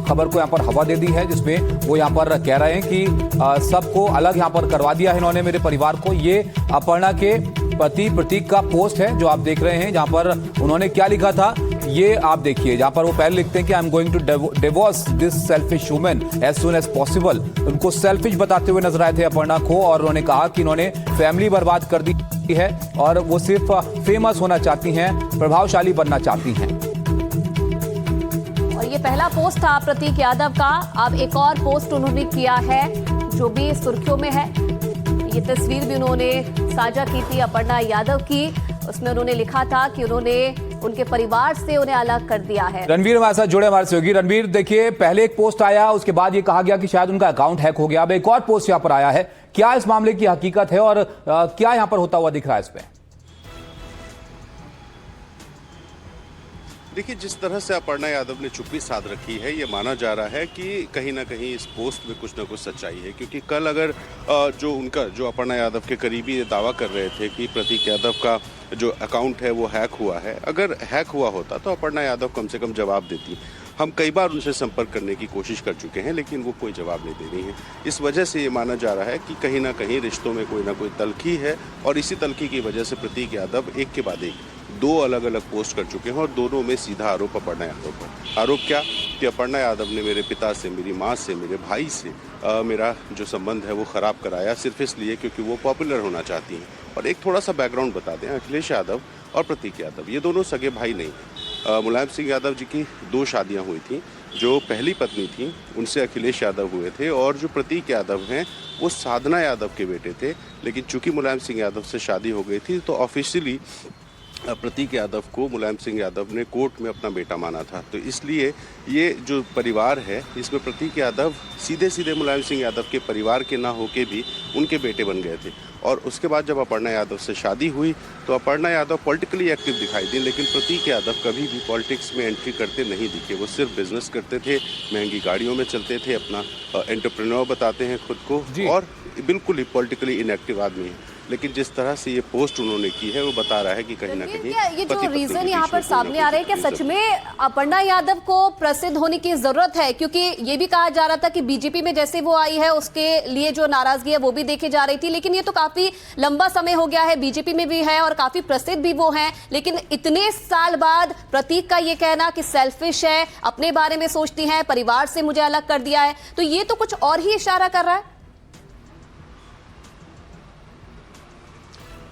खबर को यहाँ पर हवा दे दी है, जिसमें वो यहाँ पर कह रहे हैं कि सबको अलग यहाँ पर करवा दिया है इन्होंने मेरे परिवार को। ये अपर्णा के पति प्रतीक का पोस्ट है जो आप देख रहे हैं, जहाँ पर उन्होंने क्या लिखा था ये आप देखिए। जहाँ पर वो पहले लिखते हैं कि I am going to divorce this selfish woman as soon as possible. उनको सेल्फिश बताते हुए नजर आए थे अपर्णा को, और उन्होंने कहा कि इन्होंने फैमिली बर्बाद कर दी है और वो सिर्फ फेमस होना चाहती हैं, प्रभावशाली बनना चाहती हैं। और ये पहला पोस्ट था प्रतीक यादव का। अब एक और पोस्ट उन्होंने किया है जो भी सुर्खियों में है। ये तस्वीर भी उन्होंने साझा की थी अपर्णा यादव की। उसमें उन्होंने लिखा था कि उन्होंने उनके परिवार से उन्हें अलग कर दिया है। रणवीर हमारे साथ जुड़े हमारे सहयोगी। रणवीर, देखिए पहले एक पोस्ट आया, उसके बाद ये कहा गया कि शायद उनका अकाउंट हैक हो गया। अब एक और पोस्ट यहाँ पर आया है। क्या इस मामले की हकीकत है और क्या यहाँ पर होता हुआ दिख रहा है इसमें? देखिए, जिस तरह से अपर्णा यादव ने चुप्पी साध रखी है, ये माना जा रहा है कि कहीं ना कहीं इस पोस्ट में कुछ ना कुछ सच्चाई है, क्योंकि कल अगर जो अपर्णा यादव के करीबी दावा कर रहे थे कि प्रतीक यादव का जो अकाउंट है वो हैक हुआ है, अगर हैक हुआ होता तो अपर्णा यादव कम से कम जवाब देती। हम कई बार उनसे संपर्क करने की कोशिश कर चुके हैं, लेकिन वो कोई जवाब नहीं दे रही हैं। इस वजह से ये माना जा रहा है कि कहीं ना कहीं रिश्तों में कोई ना कोई तल्खी है, और इसी तल्खी की वजह से प्रतीक यादव एक के बाद एक 2 अलग अलग पोस्ट कर चुके हैं, और दोनों में सीधा आरोप अपर्णा यादव पर। आरोप क्या कि अपर्णा यादव ने मेरे पिता से, मेरी माँ से, मेरे भाई से मेरा जो संबंध है वो ख़राब कराया, सिर्फ इसलिए क्योंकि वो पॉपुलर होना चाहती हैं। और एक थोड़ा सा बैकग्राउंड बता दें, अखिलेश यादव और प्रतीक यादव ये दोनों सगे भाई नहीं। मुलायम सिंह यादव जी की 2 शादियां हुई थी। जो पहली पत्नी थी उनसे अखिलेश यादव हुए थे और जो प्रतीक यादव हैं वो साधना यादव के बेटे थे। लेकिन चूंकि मुलायम सिंह यादव से शादी हो गई थी तो ऑफिशियली प्रतीक यादव को मुलायम सिंह यादव ने कोर्ट में अपना बेटा माना था। तो इसलिए ये जो परिवार है इसमें प्रतीक यादव सीधे सीधे मुलायम सिंह यादव के परिवार के ना होके भी उनके बेटे बन गए थे। और उसके बाद जब अपर्णा यादव से शादी हुई तो अपर्णा यादव पॉलिटिकली एक्टिव दिखाई दी, लेकिन प्रतीक यादव कभी भी पॉलिटिक्स में एंट्री करते नहीं दिखे। वो सिर्फ बिजनेस करते थे, महंगी गाड़ियों में चलते थे, अपना एंटरप्रेन्योर बताते हैं खुद को और बिल्कुल ही पॉलिटिकली इनएक्टिव आदमी है। लेकिन जिस तरह से ये पोस्ट उन्होंने की है वो बता रहा है कि कहीं ना कहीं ये जो रीजन यहाँ पर सामने आ रहे हैं, क्या सच में अपर्णा यादव को प्रसिद्ध होने की जरूरत है? क्योंकि ये भी कहा जा रहा था कि बीजेपी में जैसे वो आई है उसके लिए जो नाराजगी है वो भी देखी जा रही थी, लेकिन ये तो काफी लंबा समय हो गया है, बीजेपी में भी है और काफी प्रसिद्ध भी वो हैं। लेकिन इतने साल बाद प्रतीक का ये कहना कि सेल्फिश है, अपने बारे में सोचती है, परिवार से मुझे अलग कर दिया है, तो ये तो कुछ और ही इशारा कर रहा है।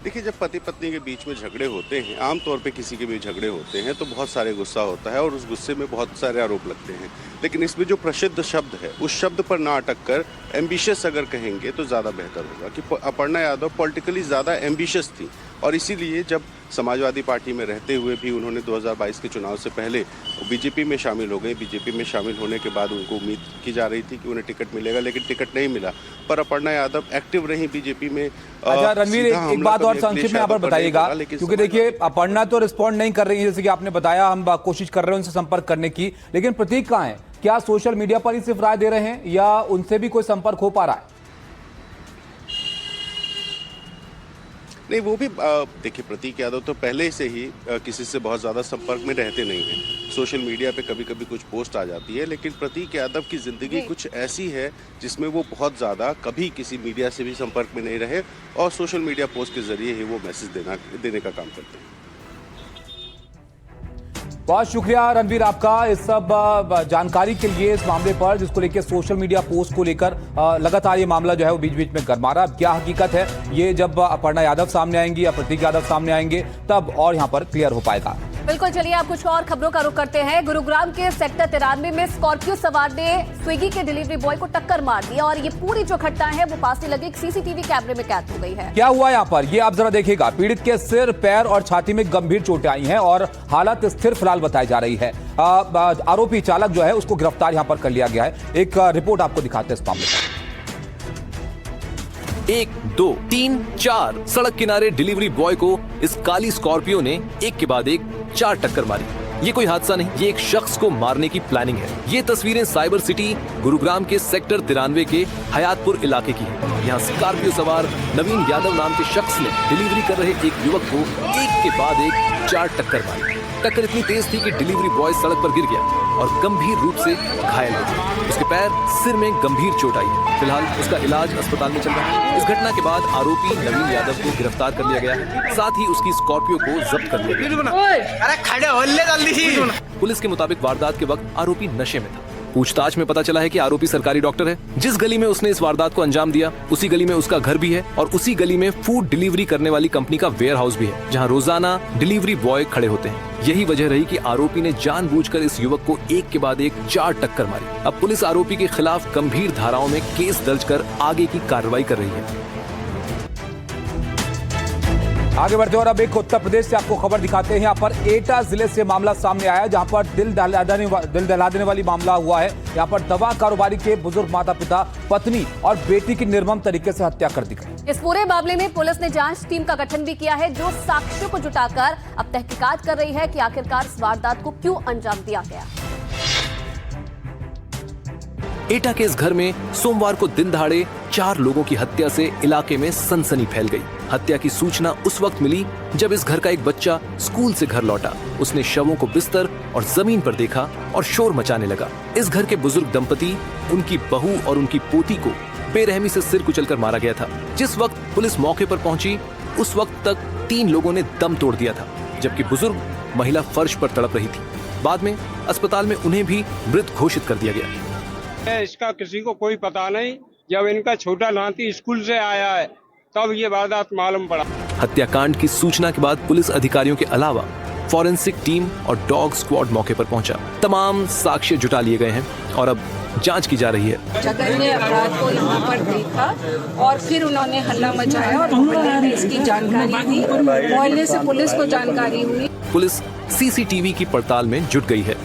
देखिए, जब पति पत्नी के बीच में झगड़े होते हैं, आमतौर पे किसी के भी झगड़े होते हैं तो बहुत सारे गुस्सा होता है और उस गुस्से में बहुत सारे आरोप लगते हैं। लेकिन इसमें जो प्रसिद्ध शब्द है उस शब्द पर ना अटक कर एम्बिशियस अगर कहेंगे तो ज़्यादा बेहतर होगा कि अपर्णा यादव पॉलिटिकली ज़्यादा एम्बिशियस थी और इसीलिए जब समाजवादी पार्टी में रहते हुए भी उन्होंने 2022 के चुनाव से पहले बीजेपी में शामिल हो गए। बीजेपी में शामिल होने के बाद उनको उम्मीद की जा रही थी कि उन्हें टिकट मिलेगा, लेकिन टिकट नहीं मिला। पर अपर्णा यादव एक्टिव रही बीजेपी में। अच्छा रणवीर, एक बात और संक्षिप्त में यहाँ पर बताइएगा, क्योंकि देखिए अपर्णा तो रिस्पॉन्ड नहीं कर रही है, जैसे कि आपने बताया, हम कोशिश कर रहे हैं उनसे संपर्क करने की, लेकिन प्रतीक कहाँ है? क्या सोशल मीडिया पर ही सिर्फ राय दे रहे हैं या उनसे भी कोई संपर्क हो पा रहा है? नहीं, वो भी देखिए, प्रतीक यादव तो पहले से ही किसी से बहुत ज़्यादा संपर्क में रहते नहीं हैं। सोशल मीडिया पे कभी कभी कुछ पोस्ट आ जाती है, लेकिन प्रतीक यादव की ज़िंदगी कुछ ऐसी है जिसमें वो बहुत ज़्यादा कभी किसी मीडिया से भी संपर्क में नहीं रहे और सोशल मीडिया पोस्ट के ज़रिए ही वो मैसेज देने का काम करते हैं। बहुत शुक्रिया रणवीर आपका इस सब जानकारी के लिए, इस मामले पर जिसको लेकर सोशल मीडिया पोस्ट को लेकर लगातार ये मामला जो है वो बीच बीच में गर्मा रहा। अब क्या हकीकत है ये जब अपर्णा यादव सामने आएंगी या प्रतीक यादव सामने आएंगे तब और यहाँ पर क्लियर हो पाएगा। बिल्कुल, चलिए आप कुछ और खबरों का रुख करते हैं। गुरुग्राम के सेक्टर 93 में स्कॉर्पियो सवार ने स्विगी के डिलीवरी बॉय को टक्कर मार दी और ये पूरी जो घटना है वो पास ही लगे एक सीसीटीवी कैमरे में कैद हो गई है। क्या हुआ यहाँ पर ये आप जरा देखिएगा। पीड़ित के सिर, पैर और छाती में गंभीर चोटें आई हैं और हालत स्थिर फिलहाल बताई जा रही है। आरोपी चालक जो है उसको गिरफ्तार यहाँ पर कर लिया गया है। एक रिपोर्ट आपको दिखाते हैं इस मामले पर। 1, 2, 3, 4 सड़क किनारे डिलीवरी बॉय को इस काली स्कॉर्पियो ने एक के बाद एक 4 टक्कर मारी। ये कोई हादसा नहीं, ये एक शख्स को मारने की प्लानिंग है। ये तस्वीरें साइबर सिटी गुरुग्राम के सेक्टर 93 के हयातपुर इलाके की है। यहाँ स्कॉर्पियो सवार नवीन यादव नाम के शख्स ने डिलीवरी कर रहे एक युवक को एक के बाद एक 4 टक्कर मारी। टक्कर इतनी तेज थी कि डिलीवरी बॉय सड़क पर गिर गया और गंभीर रूप से घायल हो गया। उसके पैर, सिर में गंभीर चोट आई। फिलहाल उसका इलाज अस्पताल में चल रहा है। इस घटना के बाद आरोपी नवीन यादव को गिरफ्तार कर लिया गया है, साथ ही उसकी स्कॉर्पियो को जब्त कर लिया गया। पुलिस के मुताबिक वारदात के वक्त आरोपी नशे में था। पूछताछ में पता चला है कि आरोपी सरकारी डॉक्टर है। जिस गली में उसने इस वारदात को अंजाम दिया उसी गली में उसका घर भी है और उसी गली में फूड डिलीवरी करने वाली कंपनी का वेयर हाउस भी है, जहां रोजाना डिलीवरी बॉय खड़े होते हैं। यही वजह रही कि आरोपी ने जानबूझकर इस युवक को एक के बाद एक 4 टक्कर मारी। अब पुलिस आरोपी के खिलाफ गंभीर धाराओं में केस दर्ज कर आगे की कार्रवाई कर रही है। आगे बढ़ते और अब एक उत्तर प्रदेश से आपको खबर दिखाते हैं। यहाँ पर एटा जिले से मामला सामने आया जहाँ पर दिल दहला देने वाली मामला हुआ है। यहाँ पर दवा कारोबारी के बुजुर्ग माता पिता, पत्नी और बेटी की निर्मम तरीके से हत्या कर दी गई। इस पूरे मामले में पुलिस ने जांच टीम का गठन भी किया है जो साक्ष्यों को जुटाकर अब तहकीकात कर रही है कि आखिरकार इस वारदात को क्यों अंजाम दिया गया। एटा के इस घर में सोमवार को दिन दहाड़े 4 लोगों की हत्या से इलाके में सनसनी फैल गई। हत्या की सूचना उस वक्त मिली जब इस घर का एक बच्चा स्कूल से घर लौटा। उसने शवों को बिस्तर और जमीन पर देखा और शोर मचाने लगा। इस घर के बुजुर्ग दंपति, उनकी बहू और उनकी पोती को बेरहमी से सिर कुचलकर मारा गया था। जिस वक्त पुलिस मौके पर पहुंची उस वक्त तक 3 लोगों ने दम तोड़ दिया था, जबकि बुजुर्ग महिला फर्श पर तड़प रही थी। बाद में अस्पताल में उन्हें भी मृत घोषित कर दिया गया। इसका किसी को कोई पता नहीं। जब इनका छोटा नाती स्कूल से आया है तब ये वारदात मालूम पड़ा। हत्याकांड की सूचना के बाद पुलिस अधिकारियों के अलावा फॉरेंसिक टीम और डॉग स्क्वाड मौके पर पहुंचा। तमाम साक्ष्य जुटा लिए गए हैं और अब जांच की जा रही है। जगन ने अपराध को यहाँ पर देखा और फिर उन्होंने हल्ला मचाया और मोहल्ले में इसकी जानकारी दी। मोहल्ले से पुलिस को जानकारी हुई। पुलिस सीसीटीवी की पड़ताल में जुट गई है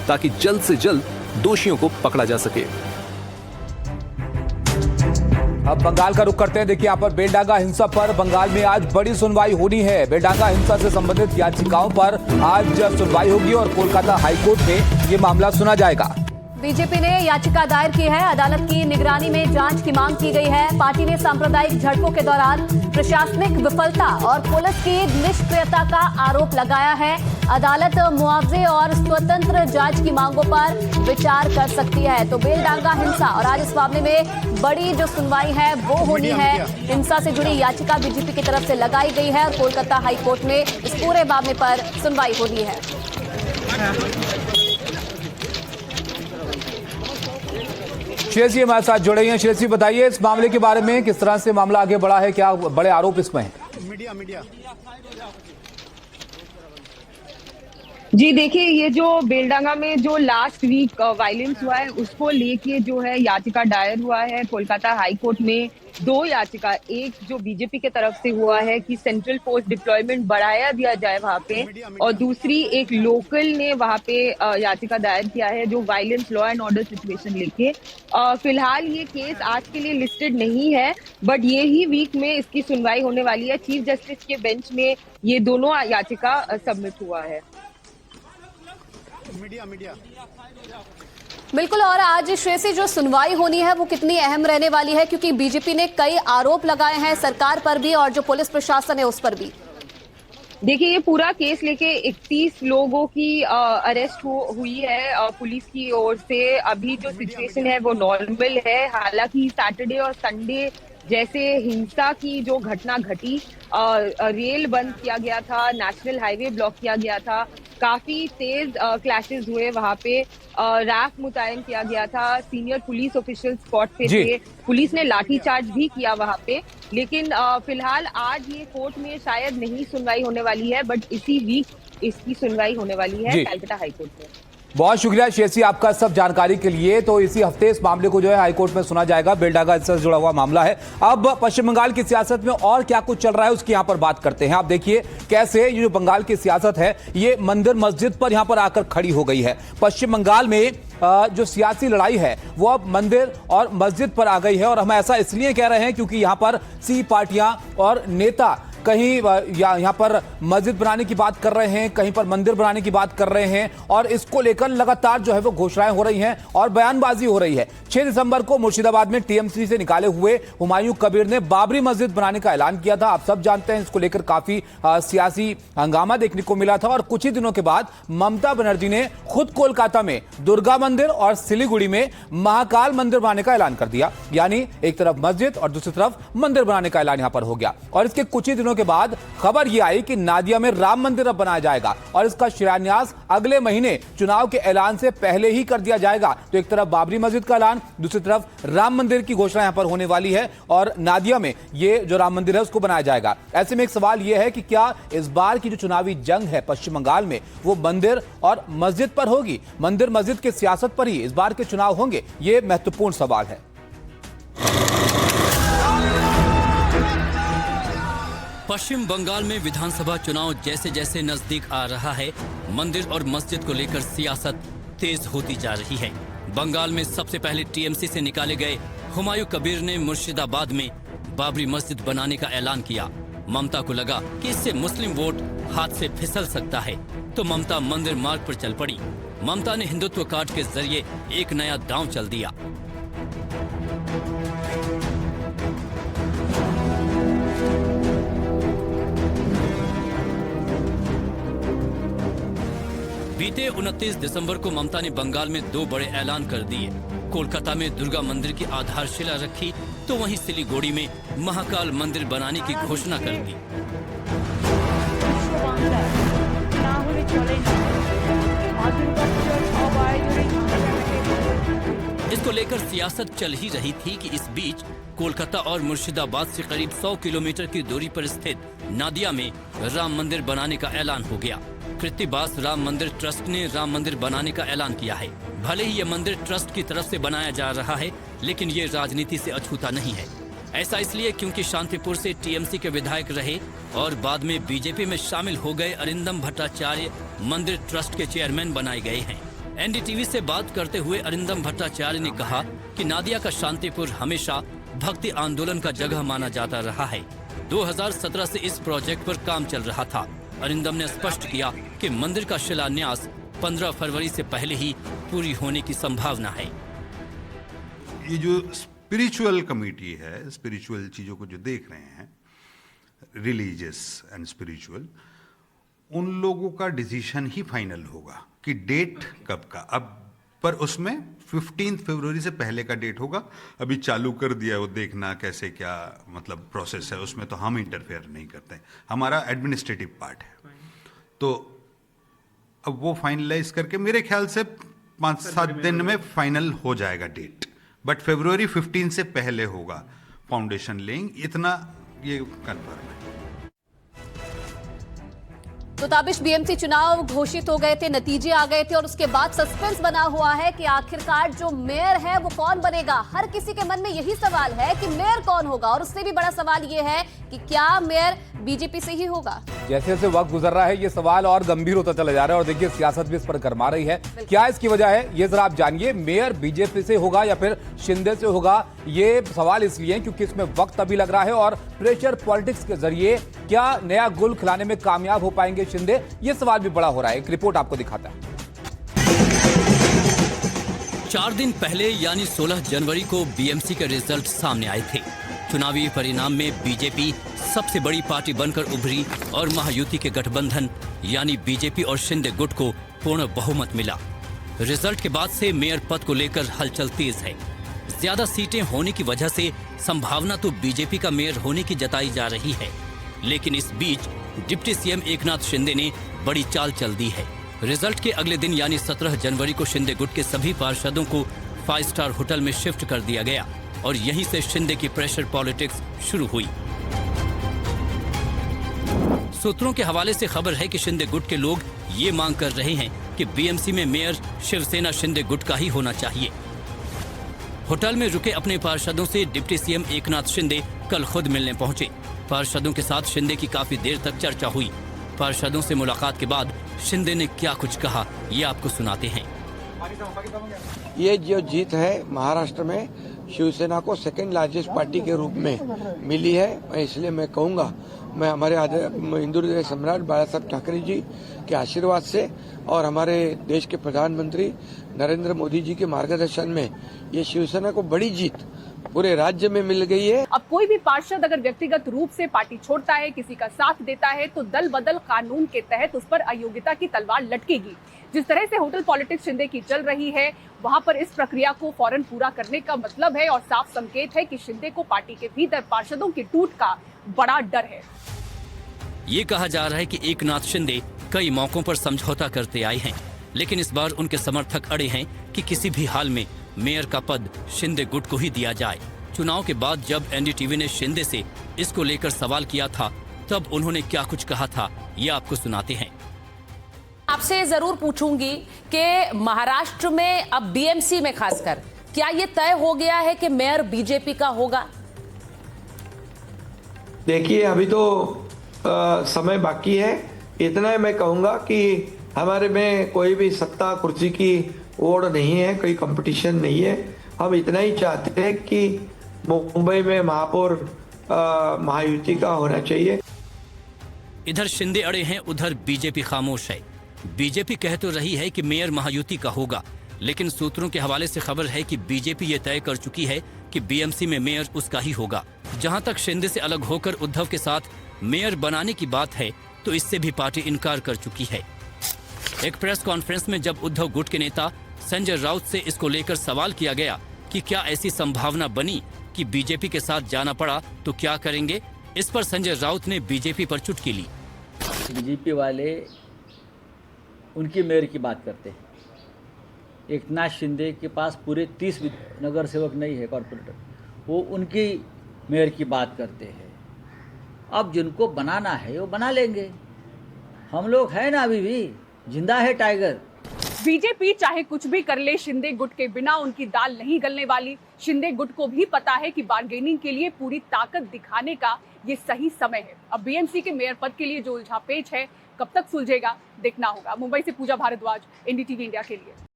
ताकि जल्द से जल्द दोषियों को पकड़ा जा सके। अब बंगाल का रुख करते हैं। देखिए यहाँ पर बेलडांगा हिंसा पर बंगाल में आज बड़ी सुनवाई होनी है। बेलडांगा हिंसा से संबंधित याचिकाओं पर आज सुनवाई होगी और कोलकाता हाईकोर्ट में ये मामला सुना जाएगा। बीजेपी ने याचिका दायर की है। अदालत की निगरानी में जांच की मांग की गई है। पार्टी ने सांप्रदायिक झड़पों के दौरान प्रशासनिक विफलता और पुलिस की निष्क्रियता का आरोप लगाया है। अदालत मुआवजे और स्वतंत्र जांच की मांगों पर विचार कर सकती है। तो बेलडांगा हिंसा और आज इस मामले में बड़ी जो सुनवाई है वो होनी है। हिंसा से जुड़ी याचिका बीजेपी की तरफ से लगाई गई है और कोलकाता हाईकोर्ट में इस पूरे मामले पर सुनवाई होनी है। श्रेयसी हमारे साथ जुड़े हैं। श्रेयसी बताइए इस मामले के बारे में, किस तरह से मामला आगे बढ़ा है, क्या बड़े आरोप इसमें हैं? मीडिया जी देखिए, ये जो बेलडांगा में जो लास्ट वीक वायलेंस हुआ है उसको लेके जो है याचिका दायर हुआ है कोलकाता हाई कोर्ट में। दो याचिका, एक जो बीजेपी के तरफ से हुआ है कि सेंट्रल फोर्स डिप्लॉयमेंट बढ़ाया दिया जाए वहां पे, और दूसरी एक लोकल ने वहां पे याचिका दायर किया है जो violence law and order situation लेके। फिलहाल ये केस आज के लिए लिस्टेड नहीं है, बट ये ही वीक में इसकी सुनवाई होने वाली है। चीफ जस्टिस के बेंच में ये दोनों याचिका सबमिट हुआ है। मीडिया बिल्कुल। और आज श्रेयसी जो सुनवाई होनी है वो कितनी अहम रहने वाली है, क्योंकि बीजेपी ने कई आरोप लगाए हैं सरकार पर भी और जो पुलिस प्रशासन है उस पर भी। देखिए, ये पूरा केस लेके 31 लोगों की अरेस्ट हुई है पुलिस की ओर से। अभी जो सिचुएशन है वो नॉर्मल है। हालांकि सैटरडे और संडे जैसे हिंसा की जो घटना घटी, रेल बंद किया गया था, नेशनल हाईवे ब्लॉक किया गया था, काफी तेज क्लैशेस हुए वहां पे, रैफ मुतयन किया गया था, सीनियर पुलिस ऑफिशियल स्पॉट पे थे, पुलिस ने लाठीचार्ज भी किया वहां पे। लेकिन फिलहाल आज ये कोर्ट में शायद नहीं सुनवाई होने वाली है, बट इसी वीक इसकी सुनवाई होने वाली है कलकत्ता हाईकोर्ट में। बहुत शुक्रिया श्रेयसी आपका सब जानकारी के लिए। तो इसी हफ्ते इस मामले को जो है हाईकोर्ट में सुना जाएगा। बेलडांगा से जुड़ा हुआ मामला है। अब पश्चिम बंगाल की सियासत में और क्या कुछ चल रहा है उसकी यहां पर बात करते हैं। आप देखिए कैसे ये जो बंगाल की सियासत है ये मंदिर मस्जिद पर यहां पर आकर खड़ी हो गई है। पश्चिम बंगाल में जो सियासी लड़ाई है वो अब मंदिर और मस्जिद पर आ गई है, और हम ऐसा इसलिए कह रहे हैं क्योंकि यहां पर सी पार्टियां और नेता कहीं यहाँ पर मस्जिद बनाने की बात कर रहे हैं, कहीं पर मंदिर बनाने की बात कर रहे हैं, और इसको लेकर लगातार जो है वो घोषणाएं हो रही हैं और बयानबाजी हो रही है। 6 दिसंबर को मुर्शिदाबाद में टीएमसी से निकाले हुए हुमायूं कबीर ने बाबरी मस्जिद बनाने का ऐलान किया था। आप सब जानते हैं इसको लेकर काफी सियासी हंगामा देखने को मिला था, और कुछ ही दिनों के बाद ममता बनर्जी ने खुद कोलकाता में दुर्गा मंदिर और सिलीगुड़ी में महाकाल मंदिर बनाने का ऐलान कर दिया। यानी एक तरफ मस्जिद और दूसरी तरफ मंदिर बनाने का ऐलान यहां पर हो गया। और इसके कुछ ही दिनों के बाद खबर यह आई कि नादिया में राम मंदिर अब बनाया जाएगा और इसका शिलान्यास अगले महीने चुनाव के ऐलान से पहले ही कर दिया जाएगा। तो एक तरफ बाबरी मस्जिद का ऐलान, दूसरी तरफ राम मंदिर की घोषणा यहां पर होने वाली है, और नादिया में ये जो राम मंदिर है उसको बनाया जाएगा। ऐसे में एक सवाल यह है कि क्या इस बार की जो चुनावी जंग है पश्चिम बंगाल में वो मंदिर और मस्जिद पर होगी, मंदिर मस्जिद की सियासत पर ही इस बार के चुनाव होंगे? ये महत्वपूर्ण सवाल है। पश्चिम बंगाल में विधानसभा चुनाव जैसे जैसे नजदीक आ रहा है, मंदिर और मस्जिद को लेकर सियासत तेज होती जा रही है। बंगाल में सबसे पहले टीएमसी से निकाले गए हुमायूं कबीर ने मुर्शिदाबाद में बाबरी मस्जिद बनाने का ऐलान किया। ममता को लगा कि इससे मुस्लिम वोट हाथ से फिसल सकता है, तो ममता मंदिर मार्ग पर चल पड़ी। ममता ने हिंदुत्व कार्ड के जरिए एक नया दांव चल दिया। बीते 29 दिसंबर को ममता ने बंगाल में 2 बड़े ऐलान कर दिए। कोलकाता में दुर्गा मंदिर की आधारशिला रखी, तो वहीं सिलीगुड़ी में महाकाल मंदिर बनाने की घोषणा कर दी। इसको लेकर सियासत चल ही रही थी कि इस बीच कोलकाता और मुर्शिदाबाद से करीब 100 किलोमीटर की दूरी पर स्थित नादिया में राम मंदिर बनाने का ऐलान हो गया। कृत्तिबास राम मंदिर ट्रस्ट ने राम मंदिर बनाने का ऐलान किया है। भले ही ये मंदिर ट्रस्ट की तरफ से बनाया जा रहा है, लेकिन ये राजनीति से अछूता नहीं है। ऐसा इसलिए क्योंकि शांतिपुर से टीएमसी के विधायक रहे और बाद में बीजेपी में शामिल हो गए अरिंदम भट्टाचार्य मंदिर ट्रस्ट के चेयरमैन बनाए गए हैं। एनडीटीवी से बात करते हुए अरिंदम भट्टाचार्य ने कहा कि नादिया का शांतिपुर हमेशा भक्ति आंदोलन का जगह माना जाता रहा है। 2017 से इस प्रोजेक्ट पर काम चल रहा था। अरिंदम ने स्पष्ट किया कि मंदिर का शिलान्यास 15 फरवरी से पहले ही पूरी होने की संभावना है। ये जो स्पिरिचुअल कमेटी है, स्पिरिचुअल चीजों को जो देख रहे हैं, रिलीजियस एंड स्पिरिचुअल, उन लोगों का डिसीजन ही फाइनल होगा कि डेट कब का। अब पर उसमें 15 फरवरी से पहले का डेट होगा। अभी चालू कर दिया वो देखना कैसे क्या मतलब प्रोसेस है, उसमें तो हम इंटरफेयर नहीं करते, हमारा एडमिनिस्ट्रेटिव पार्ट है। तो अब वो फाइनलाइज करके मेरे ख्याल से 5-7 दिन में फाइनल हो जाएगा डेट, बट फरवरी 15 से पहले होगा फाउंडेशन लेइंग, इतना ये कंफर्म है। तो ताबिश बीएमसी चुनाव घोषित हो गए थे, नतीजे आ गए थे और उसके बाद सस्पेंस बना हुआ है कि आखिरकार जो मेयर है वो कौन बनेगा। हर किसी के मन में यही सवाल है कि मेयर कौन होगा, और उससे भी बड़ा सवाल ये है कि क्या मेयर बीजेपी से ही होगा। जैसे जैसे वक्त गुजर रहा है ये सवाल और गंभीर होता चला जा रहा है और देखिए सियासत भी इस पर गरमा रही है। क्या इसकी वजह है ये जरा आप जानिए। मेयर बीजेपी से होगा या फिर शिंदे से होगा, ये सवाल इसलिए क्योंकि इसमें वक्त अभी लग रहा है और प्रेशर पॉलिटिक्स के जरिए क्या नया गुल खिलाने में कामयाब हो पाएंगे शिंदे, ये सवाल भी बड़ा हो रहा है। एक रिपोर्ट आपको दिखाता है। 4 दिन पहले यानी 16 जनवरी को बीएमसी के रिजल्ट सामने आए थे। चुनावी परिणाम में बीजेपी सबसे बड़ी पार्टी बनकर उभरी और महायुति के गठबंधन यानी बीजेपी और शिंदे गुट को पूर्ण बहुमत मिला। रिजल्ट के बाद से मेयर पद को लेकर हलचल तेज है। ज्यादा सीटें होने की वजह से संभावना तो बीजेपी का मेयर होने की जताई जा रही है, लेकिन इस बीच डिप्टी सीएम एकनाथ शिंदे ने बड़ी चाल चल दी है। रिजल्ट के अगले दिन यानी 17 जनवरी को शिंदे गुट के सभी पार्षदों को 5 स्टार होटल में शिफ्ट कर दिया गया और यहीं से शिंदे की प्रेशर पॉलिटिक्स शुरू हुई। सूत्रों के हवाले से खबर है कि शिंदे गुट के लोग ये मांग कर रहे हैं कि बीएमसी में मेयर शिवसेना शिंदे गुट का ही होना चाहिए। होटल में रुके अपने पार्षदों से डिप्टी सीएम एकनाथ शिंदे कल खुद मिलने पहुंचे। पार्षदों के साथ शिंदे की काफी देर तक चर्चा हुई। पार्षदों से मुलाकात के बाद शिंदे ने क्या कुछ कहा, ये आपको सुनाते हैं। ये जो जीत है महाराष्ट्र में शिवसेना को सेकेंड लार्जेस्ट पार्टी के रूप में मिली है, इसलिए मैं कहूँगा मैं हमारे हिंदू हृदय सम्राट बाला साहब ठाकरे जी के आशीर्वाद से और हमारे देश के प्रधानमंत्री नरेंद्र मोदी जी के मार्गदर्शन में ये शिवसेना को बड़ी जीत पूरे राज्य में मिल गई है। अब कोई भी पार्षद अगर व्यक्तिगत रूप से पार्टी छोड़ता है, किसी का साथ देता है, तो दल बदल कानून के तहत उस पर अयोग्यता की तलवार लटकेगी। जिस तरह से होटल पॉलिटिक्स शिंदे की चल रही है, वहां पर इस प्रक्रिया को फौरन पूरा करने का मतलब है और साफ संकेत है कि शिंदे को पार्टी के भीतर पार्षदों की टूट का बड़ा डर है। ये कहा जा रहा है कि एकनाथ शिंदे कई मौकों पर समझौता करते आए हैं, लेकिन इस बार उनके समर्थक अड़े हैं कि किसी भी हाल में मेयर का पद शिंदे गुट को ही दिया जाए। चुनाव के बाद जब एनडीटीवी ने शिंदे से इसको लेकर सवाल किया था, तब उन्होंने क्या कुछ कहा था, ये आपको सुनाते हैं। आपसे जरूर पूछूंगी कि महाराष्ट्र में अब बीएमसी में खासकर क्या ये तय हो गया है कि मेयर बीजेपी का होगा? देखिए अभी तो समय बाकी है। इतना ही मैं कहूँगा कि हमारे में कोई भी सत्ता कुर्सी की ओढ़ नहीं है, कोई कंपटीशन नहीं है। हम इतना ही चाहते हैं कि मुंबई में महापौर महायुति का होना चाहिए। इधर शिंदे अड़े हैं, उधर बीजेपी खामोश है। बीजेपी कह तो रही है कि मेयर महायुति का होगा, लेकिन सूत्रों के हवाले से खबर है कि बीजेपी ये तय कर चुकी है कि बीएमसी में मेयर उसका ही होगा। जहां तक शिंदे से अलग होकर उद्धव के साथ मेयर बनाने की बात है, तो इससे भी पार्टी इनकार कर चुकी है। एक प्रेस कॉन्फ्रेंस में जब उद्धव गुट के नेता संजय राउत से इसको लेकर सवाल किया गया कि क्या ऐसी संभावना बनी कि बीजेपी के साथ जाना पड़ा तो क्या करेंगे, इस पर संजय राउत ने बीजेपी पर चुटकी ली। बीजेपी वाले उनकी मेयर की बात करते हैं। एकनाथ शिंदे के पास पूरे 30 नगर सेवक नहीं है कॉर्पोरेटर, वो उनकी मेयर की बात करते हैं। अब जिनको बनाना है वो बना लेंगे, हम लोग है ना अभी भी, जिंदा है टाइगर। बीजेपी चाहे कुछ भी कर ले, शिंदे गुट के बिना उनकी दाल नहीं गलने वाली। शिंदे गुट को भी पता है कि बार्गेनिंग के लिए पूरी ताकत दिखाने का ये सही समय है। अब बीएमसी के मेयर पद के लिए जो उलझा पेच है कब तक सुलझेगा देखना होगा। मुंबई से पूजा भारद्वाज, एनडीटीवी इंडिया के लिए।